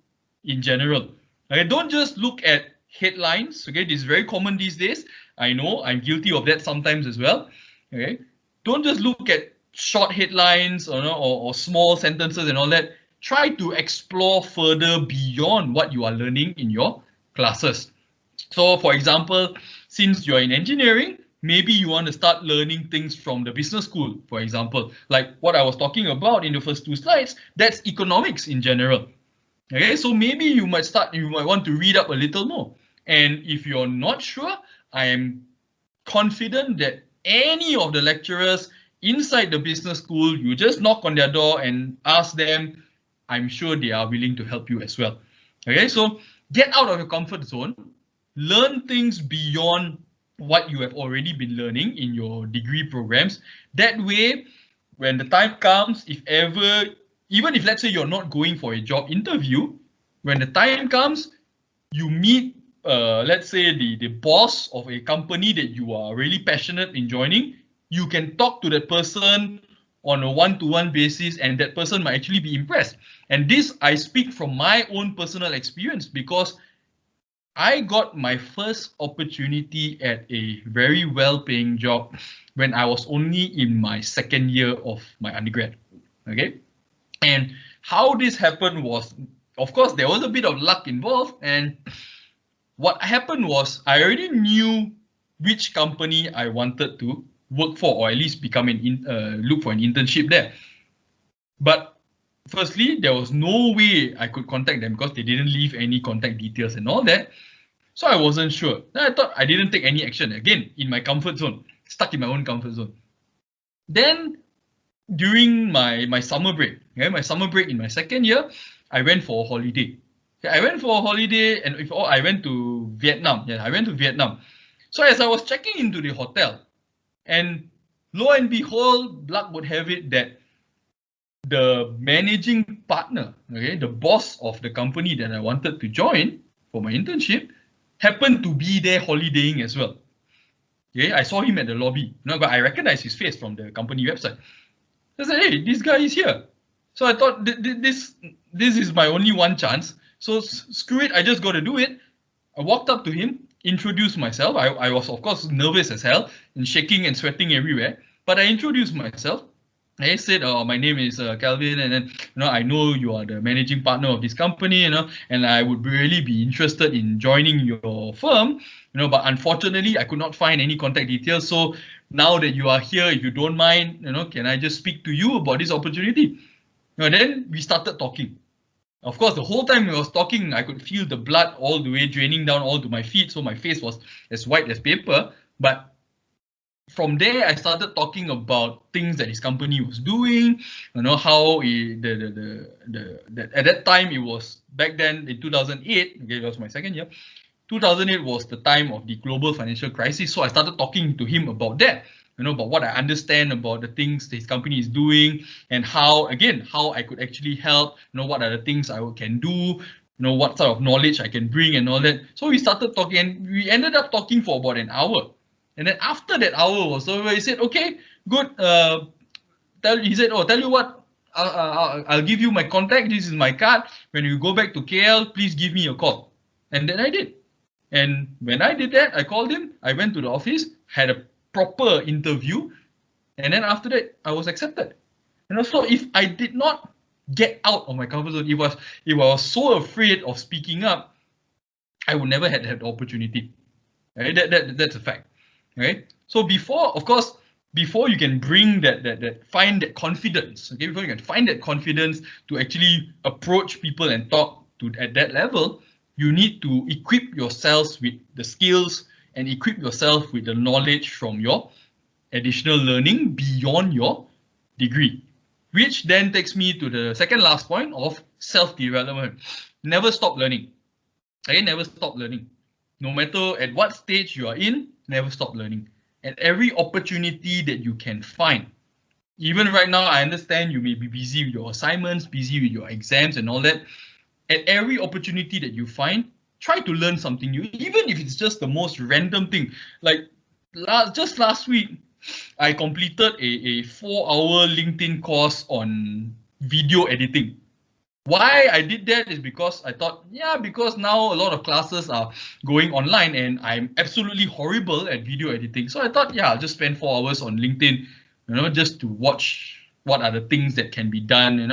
in general. Okay, don't just look at headlines. Okay, this is very common these days. I know I'm guilty of that sometimes as well. Okay, don't just look at short headlines or small sentences and all that. Try to explore further beyond what you are learning in your classes. So, for example, since you're in engineering, maybe you want to start learning things from the business school, for example, like what I was talking about in the first two slides. That's economics in general. Okay, so maybe you might want to read up a little more. And if you're not sure, I am confident that any of the lecturers inside the business school, you just knock on their door and ask them, I'm sure they are willing to help you as well. Okay, so get out of your comfort zone, learn things beyond what you have already been learning in your degree programs. That way, when the time comes, even if let's say you're not going for a job interview, when the time comes, you meet, let's say the boss of a company that you are really passionate in joining, you can talk to that person on a one-to-one basis, and that person might actually be impressed. And this, I speak from my own personal experience, because I got my first opportunity at a very well-paying job when I was only in my second year of my undergrad. Okay, and how this happened was, of course, there was a bit of luck involved, and what happened was I already knew which company I wanted to work for, or at least become look for an internship there. But firstly, there was no way I could contact them because they didn't leave any contact details and all that. So I wasn't sure. Then I thought I didn't take any action. Again, in my comfort zone, stuck in my own comfort zone. Then during my summer break, my summer break in my second year, I went for a holiday. I went for a holiday, and I went to Vietnam. Yeah, I went to Vietnam. So as I was checking into the hotel, and lo and behold, luck would have it that the managing partner, the boss of the company that I wanted to join for my internship, happened to be there holidaying as well. Okay, I saw him at the lobby. But I recognized his face from the company website. I said, hey, this guy is here. So I thought this is my only one chance. So screw it, I just got to do it. I walked up to him, introduced myself. I was, of course, nervous as hell and shaking and sweating everywhere. But I introduced myself. I said, my name is Calvin, and then I know you are the managing partner of this company, and I would really be interested in joining your firm, but unfortunately I could not find any contact details. So now that you are here, if you don't mind, can I just speak to you about this opportunity? Then we started talking. Of course, the whole time we was talking, I could feel the blood all the way draining down all to my feet, so my face was as white as paper. But from there, I started talking about things that his company was doing, how at that time it was back then in 2008, okay, that was my second year. 2008 was the time of the global financial crisis. So I started talking to him about that, about what I understand about the things his company is doing and how I could actually help, what are the things I can do, what sort of knowledge I can bring and all that. So we started talking and we ended up talking for about an hour. And then after that hour was over, he said, okay, good. He said, tell you what, I'll give you my contact. This is my card. When you go back to KL, please give me a call. And then I did. And when I did that, I called him. I went to the office, had a proper interview. And then after that, I was accepted. And also, if I did not get out of my comfort zone, if I was so afraid of speaking up, I would never have had the opportunity. Right? That's a fact. Right? So before you can bring find that confidence, okay, before you can find that confidence to actually approach people and talk to at that level, you need to equip yourselves with the skills and equip yourself with the knowledge from your additional learning beyond your degree, which then takes me to the second last point of self-development. Never stop learning. Okay, never stop learning. No matter at what stage you are in, never stop learning. At every opportunity that you can find. Even right now, I understand you may be busy with your assignments, busy with your exams and all that. At every opportunity that you find, try to learn something new, even if it's just the most random thing. Like just last week, I completed a 4-hour LinkedIn course on video editing. Why I did that is because I thought, because now a lot of classes are going online and I'm absolutely horrible at video editing. So I thought, I'll just spend 4 hours on LinkedIn, just to watch what are the things that can be done. Then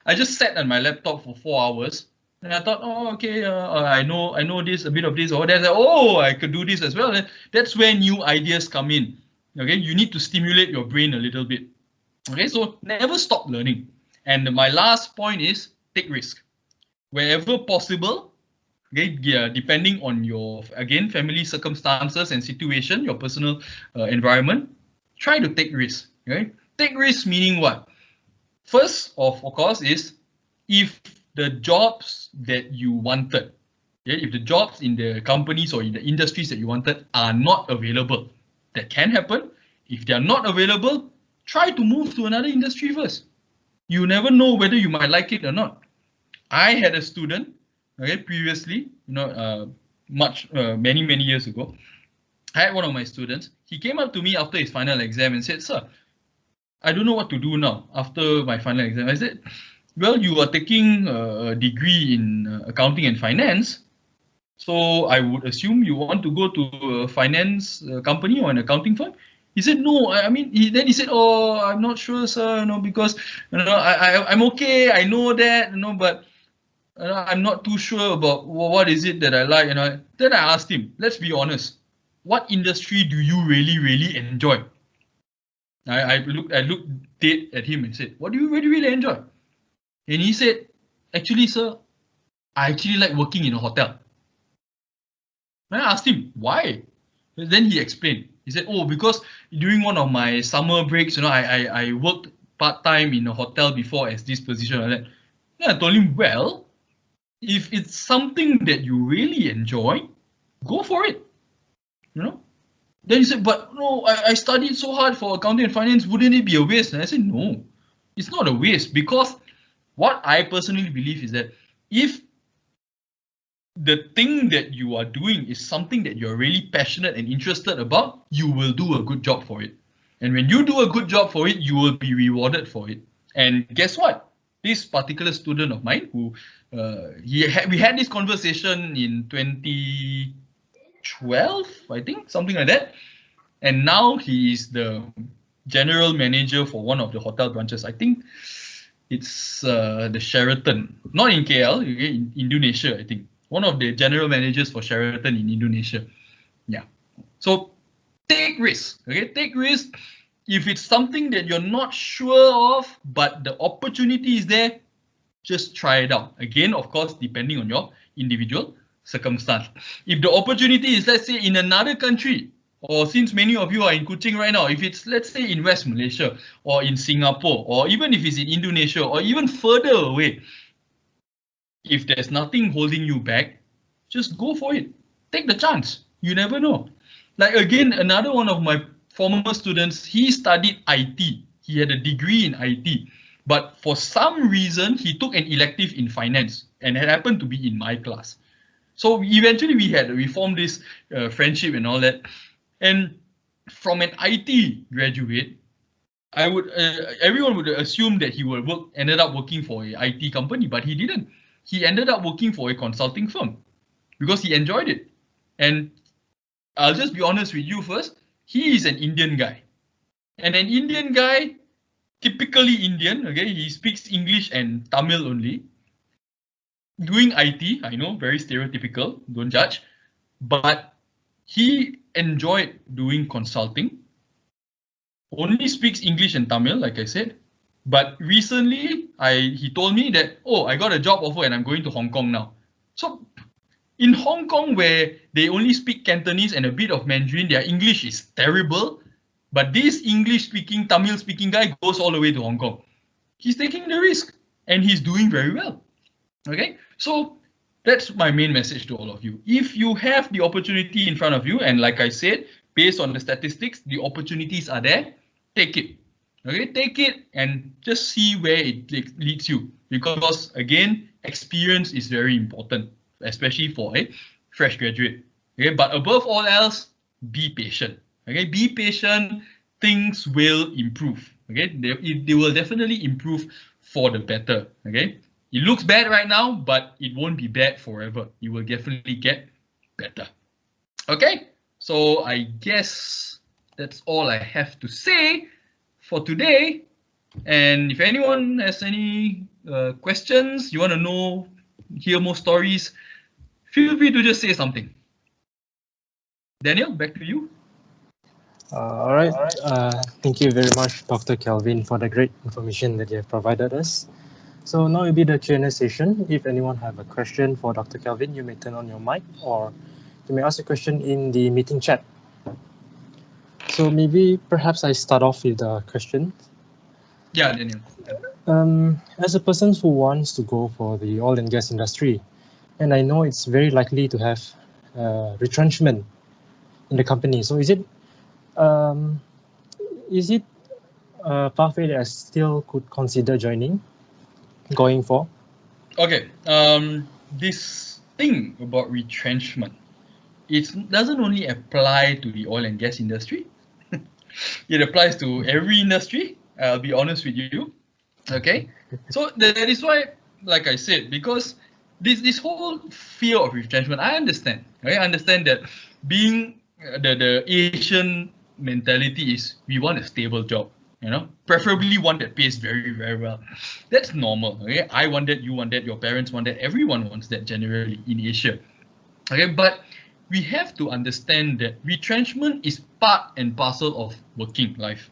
I just sat on my laptop for 4 hours and I thought, okay, I know this, a bit of this or that. I could do this as well. And that's where new ideas come in. Okay, you need to stimulate your brain a little bit. Okay, so never stop learning. And my last point is take risk. Wherever possible, okay, depending on your, again, family circumstances and situation, your personal environment, try to take risk. Okay? Take risk meaning what? First of course, is if the jobs that you wanted, if the jobs in the companies or in the industries that you wanted are not available, that can happen. If they are not available, try to move to another industry first. You never know whether you might like it or not. I had a student, okay, previously, many years ago. I had one of my students. He came up to me after his final exam and said, "Sir, I don't know what to do now after my final exam." I said, "Well, you are taking a degree in accounting and finance, so I would assume you want to go to a finance company or an accounting firm." He said, "No, then he said, oh, I'm not sure, sir, because, I'm okay, I know that, but I'm not too sure about what is it that I like. Then I asked him, let's be honest, what industry do you really enjoy? I looked dead at him and said, what do you really enjoy? And he said, actually, sir, I actually like working in a hotel. And I asked him, why? And then he explained. He said, oh, because during one of my summer breaks, I worked part-time in a hotel before as this position like that. Then I told him, well, if it's something that you really enjoy, go for it. Then he said, but no, I studied so hard for accounting and finance, wouldn't it be a waste? And I said, no, it's not a waste, because what I personally believe is that if the thing that you are doing is something that you're really passionate and interested about, you will do a good job for it. And when you do a good job for it, you will be rewarded for it. And guess what? This particular student of mine, who we had this conversation in 2012, I think, something like that. And now he is the general manager for one of the hotel branches. I think it's the Sheraton, not in KL, in Indonesia, I think. One of the general managers for Sheraton in Indonesia. Yeah. So take risks, okay? Take risks. If it's something that you're not sure of, but the opportunity is there, just try it out. Again, of course, depending on your individual circumstance. If the opportunity is, let's say, in another country, or since many of you are in Kuching right now, if it's, let's say, in West Malaysia, or in Singapore, or even if it's in Indonesia, or even further away, if there's nothing holding you back, just go for it. Take the chance. You never know. Like, again, another one of my former students, he studied IT. He had a degree in IT. But for some reason, he took an elective in finance, and it happened to be in my class. So eventually we formed this friendship and all that. And from an IT graduate, everyone would assume that he ended up working for an IT company, but he didn't. He ended up working for a consulting firm because he enjoyed it. And I'll just be honest with you first. He is an Indian guy, and an Indian guy, typically Indian, okay, he speaks English and Tamil only. Doing IT, I know, very stereotypical, don't judge, but he enjoyed doing consulting. Only speaks English and Tamil, like I said. But recently, he told me that, oh, I got a job offer and I'm going to Hong Kong now. So in Hong Kong, where they only speak Cantonese and a bit of Mandarin, their English is terrible. But this English-speaking, Tamil-speaking guy goes all the way to Hong Kong. He's taking the risk and he's doing very well. Okay, so that's my main message to all of you. If you have the opportunity in front of you, and like I said, based on the statistics, the opportunities are there, take it. Okay, take it and just see where it leads you. Because again, experience is very important, especially for a fresh graduate. Okay, but above all else, be patient. Okay, be patient. Things will improve. Okay, they will definitely improve for the better. Okay, it looks bad right now, but it won't be bad forever. It will definitely get better. Okay, so I guess that's all I have to say for today. And if anyone has any questions, you want to hear more stories, feel free to just say something. Daniel, back to you.
All right. Thank you very much, Dr. Kelvin, for the great information that you have provided us. So now will be the Q&A session. If anyone have a question for Dr. Kelvin, you may turn on your mic, or you may ask a question in the meeting chat. So maybe perhaps I start off with a question.
Yeah, Daniel.
As a person who wants to go for the oil and gas industry, and I know it's very likely to have retrenchment in the company. So is it a pathway that I still could consider going for?
Okay, this thing about retrenchment, it doesn't only apply to the oil and gas industry. It applies to every industry. I'll be honest with you. Okay, so that is why, like I said, because this whole fear of retrenchment, I understand. Okay? I understand that being the Asian mentality is we want a stable job. preferably one that pays very, very well. That's normal. Okay, I want that, you want that, your parents want that, everyone wants that generally in Asia. Okay, but we have to understand that retrenchment is part and parcel of working life.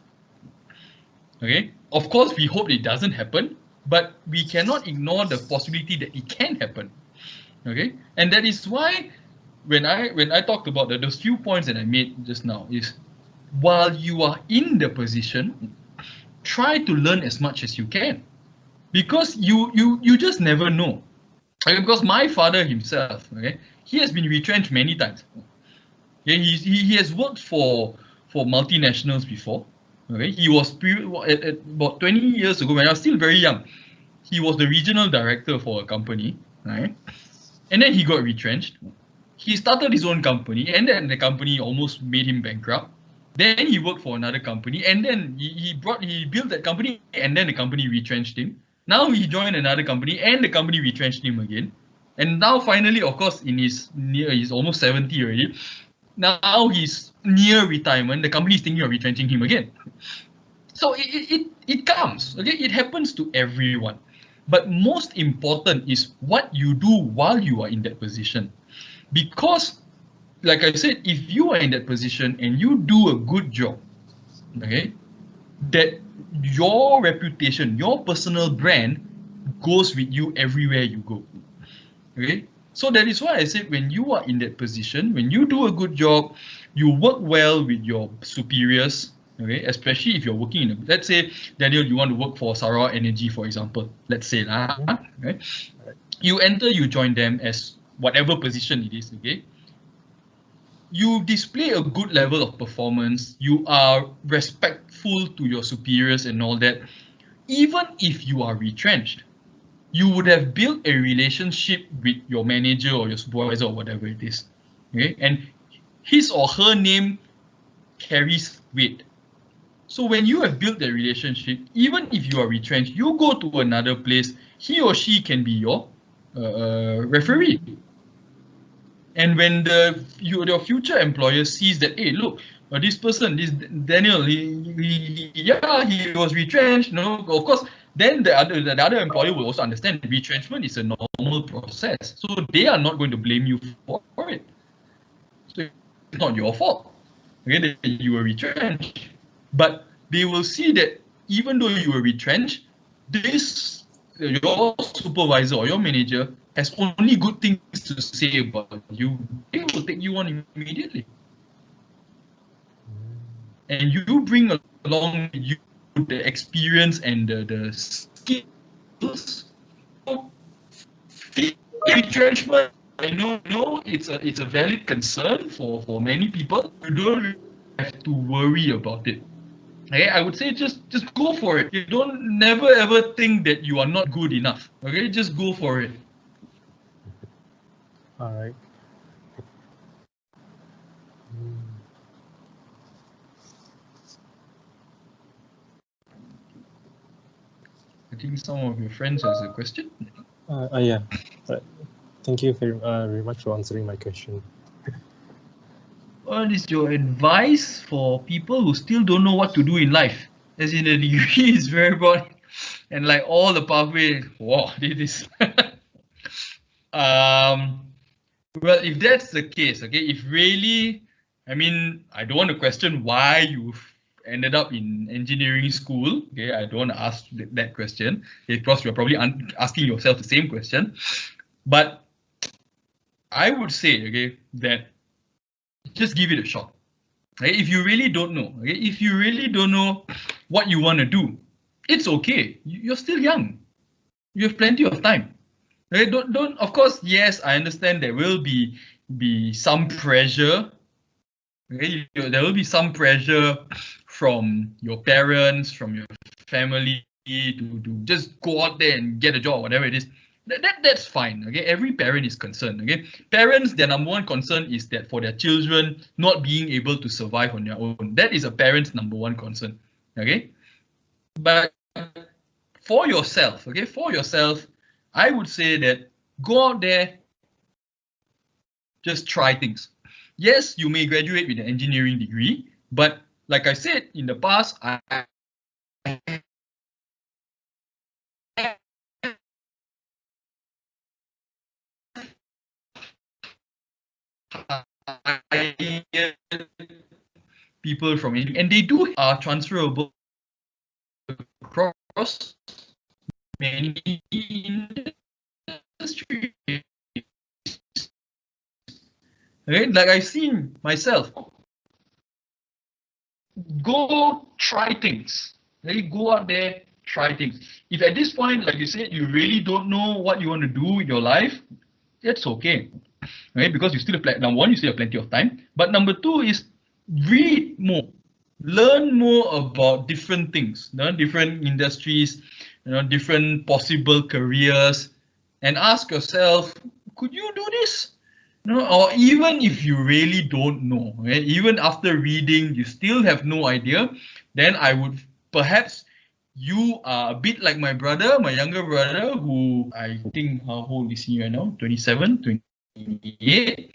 Okay, of course, we hope it doesn't happen, but we cannot ignore the possibility that it can happen. Okay, and that is why when I talked about those few points that I made just now is, while you are in the position, try to learn as much as you can, because you just never know. Okay, because my father himself, okay, he has been retrenched many times. Okay, he has worked for multinationals before. Okay, he was at about 20 years ago when I was still very young. He was the regional director for a company, right? And then he got retrenched. He started his own company, and then the company almost made him bankrupt. Then he worked for another company, and then he built that company, and then the company retrenched him. Now he joined another company, and the company retrenched him again. And now finally, of course, he's almost 70 already. Now he's near retirement. The company is thinking of retrenching him again. So it comes, okay? It happens to everyone. But most important is what you do while you are in that position. Because, like I said, if you are in that position and you do a good job, okay, that your reputation, your personal brand goes with you everywhere you go. Okay, so that is why I said, when you are in that position, when you do a good job, you work well with your superiors. Okay, especially if you're working in let's say, Daniel, you want to work for Sarawak Energy, for example. Let's say okay? You enter, you join them as whatever position it is. Okay, you display a good level of performance, you are respectful to your superiors and all that. Even if you are retrenched, you would have built a relationship with your manager or your supervisor or whatever it is. Okay, and his or her name carries weight. So when you have built that relationship, even if you are retrenched, you go to another place, he or she can be your referee. And when your future employer sees that, hey, look, this person, this Daniel, he was retrenched. No, of course, then the other employer will also understand retrenchment is a normal process. So they are not going to blame you for it. So it's not your fault. Okay, that you were retrenched. But they will see that even though you were retrenched, your supervisor or your manager has only good things to say about you. They will take you on immediately. And you bring along with you the experience and the skills. Retrenchment, I know it's a valid concern for many people. You don't have to worry about it. Okay, I would say just go for it. You don't never ever think that you are not good enough. Okay, just go for it.
All right.
I think some of your friends has a question.
Yeah. Right. Thank you very much for answering my question.
What is your advice for people who still don't know what to do in life? As in, the degree is very broad, and like all the pathway. Wow, this is. Well, if that's the case, okay, if really, I mean, I don't want to question why you've ended up in engineering school. Okay, I don't want to ask that question because you're probably asking yourself the same question. But I would say, okay, that just give it a shot. Okay, if you really don't know, okay, if you really don't know what you want to do, it's okay. You're still young. You have plenty of time. Okay, don't. Of course, yes, I understand there will be some pressure. Okay, there will be some pressure from your parents, from your family to just go out there and get a job, whatever it is. That's fine. Okay, every parent is concerned. Okay, parents, their number one concern is that for their children not being able to survive on their own. That is a parent's number one concern. Okay, but for yourself, okay, for yourself, I would say that go out there, just try things. Yes, you may graduate with an engineering degree, but like I said in the past, people from it, and they do are transferable across many industries. Right? Like I've seen myself. Go try things. Right? Go out there, try things. If at this point, like you said, you really don't know what you want to do with your life, that's okay. Right? Because you still have number one, you still have plenty of time. But number two is read more. Learn more about different things, different industries, different possible careers, and ask yourself, could you do this? Or even if you really don't know, right? Even after reading, you still have no idea, then I would perhaps you are a bit like my brother, my younger brother, who I think, how old is he right now? 27, 28.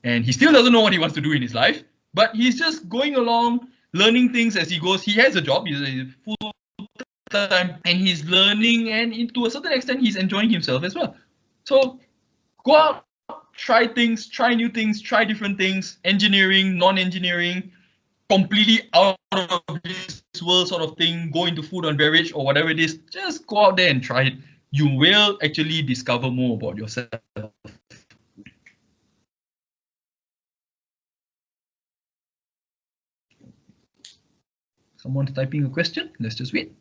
And he still doesn't know what he wants to do in his life, but he's just going along, learning things as he goes. He has a job, he's a full time, and he's learning, and to a certain extent, he's enjoying himself as well. So go out, try things, try new things, try different things, engineering, non-engineering, completely out of this world sort of thing, go into food and beverage or whatever it is. Just go out there and try it. You will actually discover more about yourself. Someone's typing a question. Let's just wait.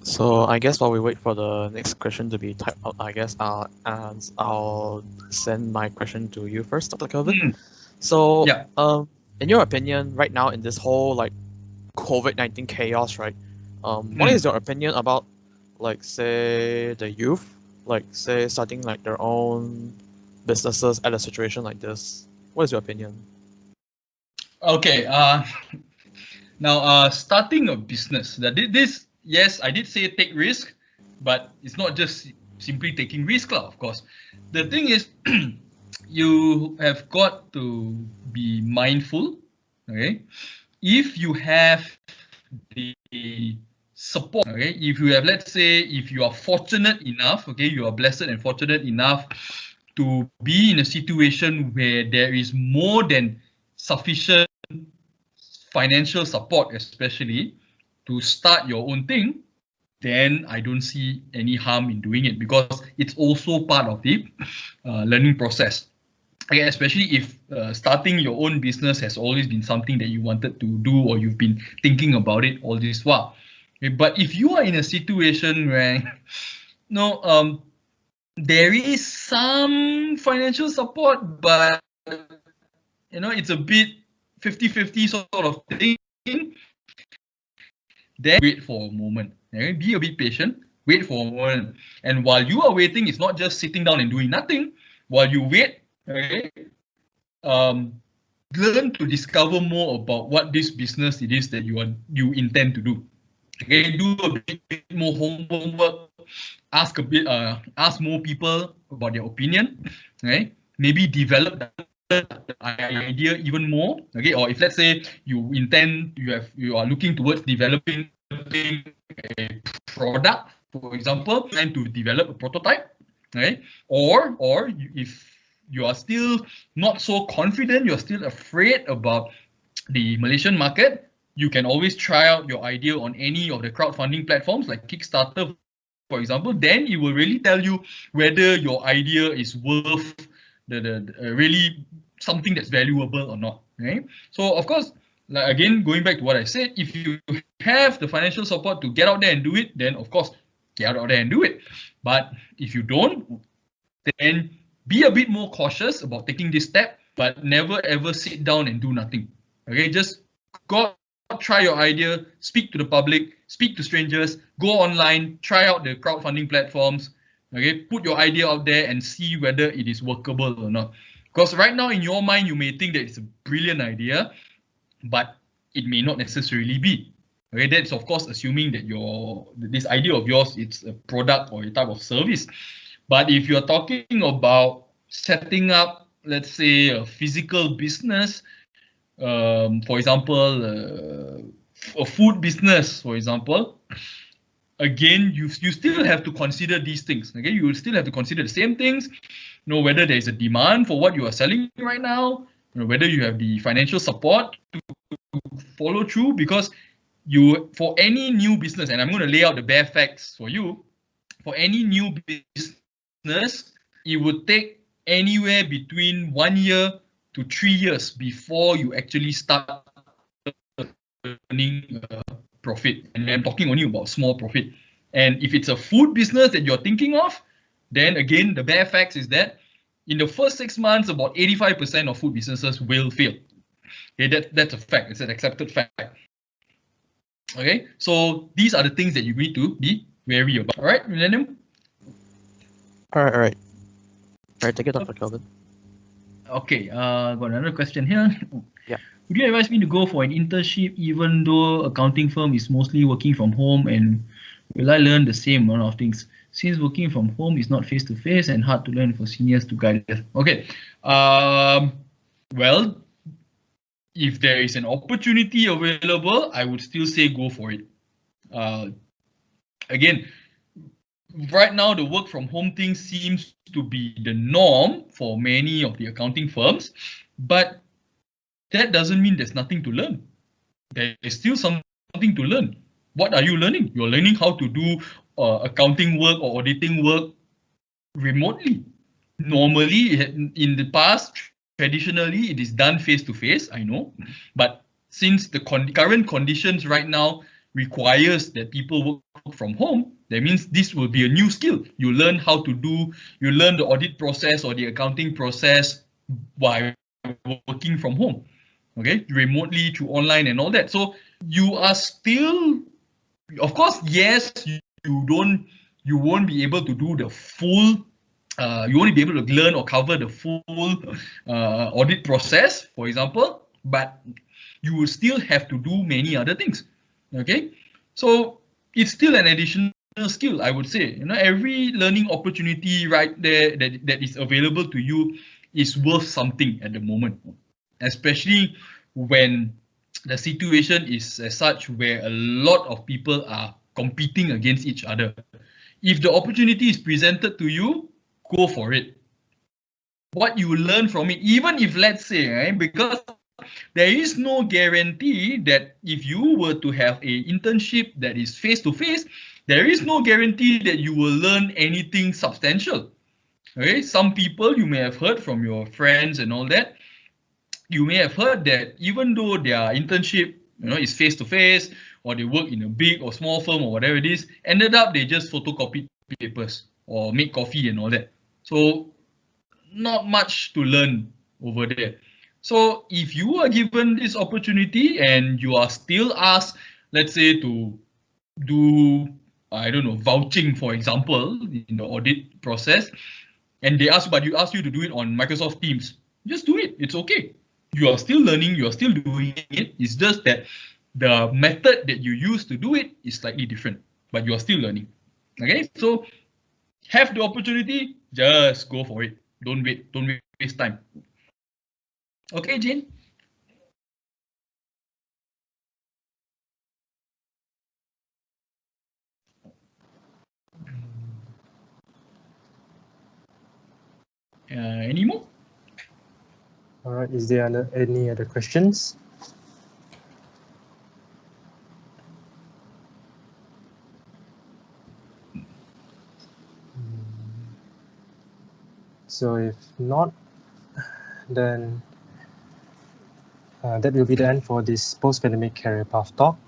So I guess while we wait for the next question to be typed out, I guess I'll send my question to you first, Dr. Kelvin. So
Yeah.
In your opinion, right now in this whole like COVID-19 chaos, right? What is your opinion about, like, say, the youth, like, say, starting like their own businesses at a situation like this? What is your opinion?
Okay. Now, starting a business. This, yes, I did say take risk, but it's not just simply taking risk, of course. The thing is, you have got to be mindful. Okay, if you have the support, okay, if you have, let's say, if you are fortunate enough, okay, you are blessed and fortunate enough to be in a situation where there is more than sufficient financial support, especially to start your own thing, then I don't see any harm in doing it, because it's also part of the learning process. Okay, especially if starting your own business has always been something that you wanted to do, or you've been thinking about it all this while. Okay, but if you are in a situation where there is some financial support, but it's a bit 50-50 sort of thing, then wait for a moment. Okay? Be a bit patient, wait for a moment. And while you are waiting, it's not just sitting down and doing nothing. While you wait, okay, learn to discover more about what this business it is that you intend to do. Okay, do a bit more homework, ask more people about their opinion. Okay, maybe develop the idea even more. Okay, or if, let's say, you are looking towards developing a product, for example, and to develop a prototype. Okay, or if you are still not so confident, you're still afraid about the Malaysian market, you can always try out your idea on any of the crowdfunding platforms like Kickstarter, for example. Then it will really tell you whether your idea is worth the really something that's valuable or not. Okay, so of course, like, again, going back to what I said, if you have the financial support to get out there and do it, then of course get out there and do it. But if you don't, then be a bit more cautious about taking this step, but never ever sit down and do nothing. Okay, just go out, try your idea, speak to the public, speak to strangers, go online, try out the crowdfunding platforms. Okay, put your idea out there and see whether it is workable or not. Because right now in your mind, you may think that it's a brilliant idea, but it may not necessarily be. Okay, that's of course assuming that this idea of yours, it's a product or a type of service. But if you're talking about setting up, let's say, a physical business, for example, a food business, for example, again, you still have to consider these things. Okay, you will still have to consider the same things. Know whether there is a demand for what you are selling right now. Whether you have the financial support to follow through, because for any new business, and I'm going to lay out the bare facts for you, for any new business, it would take anywhere between 1 year to 3 years before you actually start earning profit. And I'm talking only about small profit. And if it's a food business that you're thinking of, then again, the bare facts is that in the first 6 months, about 85% of food businesses will fail. Okay, that's a fact. It's an accepted fact. Okay, so these are the things that you need to be wary about. All right, Millennium?
All right. Thank you, Dr. Kelvin.
Okay, got another question here.
Yeah.
Would you advise me to go for an internship even though accounting firm is mostly working from home, and will I learn the same amount of things? Since working from home is not face-to-face and hard to learn for seniors to guide us. Okay, well, if there is an opportunity available, I would still say go for it. Again, right now the work from home thing seems to be the norm for many of the accounting firms, but that doesn't mean there's nothing to learn. There is still something to learn. What are you learning? You're learning how to do accounting work or auditing work remotely. Normally, in the past, traditionally, it is done face-to-face, I know. But since the current conditions right now requires that people work from home, that means this will be a new skill. You learn the audit process or the accounting process by working from home. Okay, remotely, through online and all that. So you are still, of course, yes, you won't be able to do the full, you won't be able to learn or cover the full audit process, for example, but you will still have to do many other things. Okay, so it's still an additional skill, I would say. Every learning opportunity right there that is available to you is worth something at the moment, especially when the situation is as such where a lot of people are competing against each other. If the opportunity is presented to you, go for it. What you learn from it, even if, let's say, right, because there is no guarantee that if you were to have an internship that is face-to-face, there is no guarantee that you will learn anything substantial. Okay, some people you may have heard from your friends and all that, you may have heard that even though their internship, is face-to-face, or they work in a big or small firm or whatever it is, ended up they just photocopy papers or make coffee and all that. So not much to learn over there. So if you are given this opportunity and you are still asked, let's say, to do, I don't know, vouching, for example, in the audit process, and they ask you to do it on Microsoft Teams, just do it. It's okay. You are still learning, you are still doing it. It's just that the method that you use to do it is slightly different, but you are still learning. Okay, so have the opportunity, just go for it. Don't wait, don't waste time. Okay, Jane? Any more?
All right, is there any other questions? So if not, then that will be the end for this post-pandemic career path talk.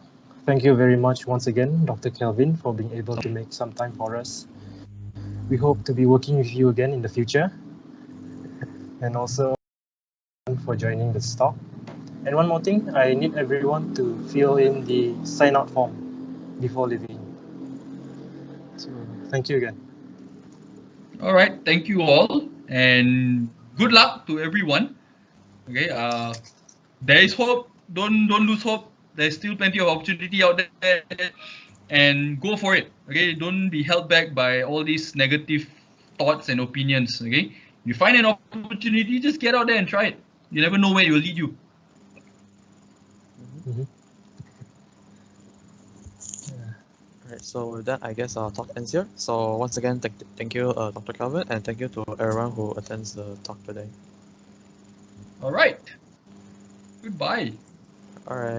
Thank you very much once again, Dr. Kelvin, for being able to make some time for us. We hope to be working with you again in the future, and also for joining this talk. And one more thing, I need everyone to fill in the sign-out form before leaving. So thank you again.
All right, thank you all, and good luck to everyone. Okay, there is hope. Don't lose hope. There's still plenty of opportunity out there, and go for it. Okay, don't be held back by all these negative thoughts and opinions. Okay, you find an opportunity, just get out there and try it. You never know where it will lead you.
Alright, so with that, I guess our talk ends here. So once again, thank you, Dr. Calvin, and thank you to everyone who attends the talk today.
All right. Goodbye.
Alright.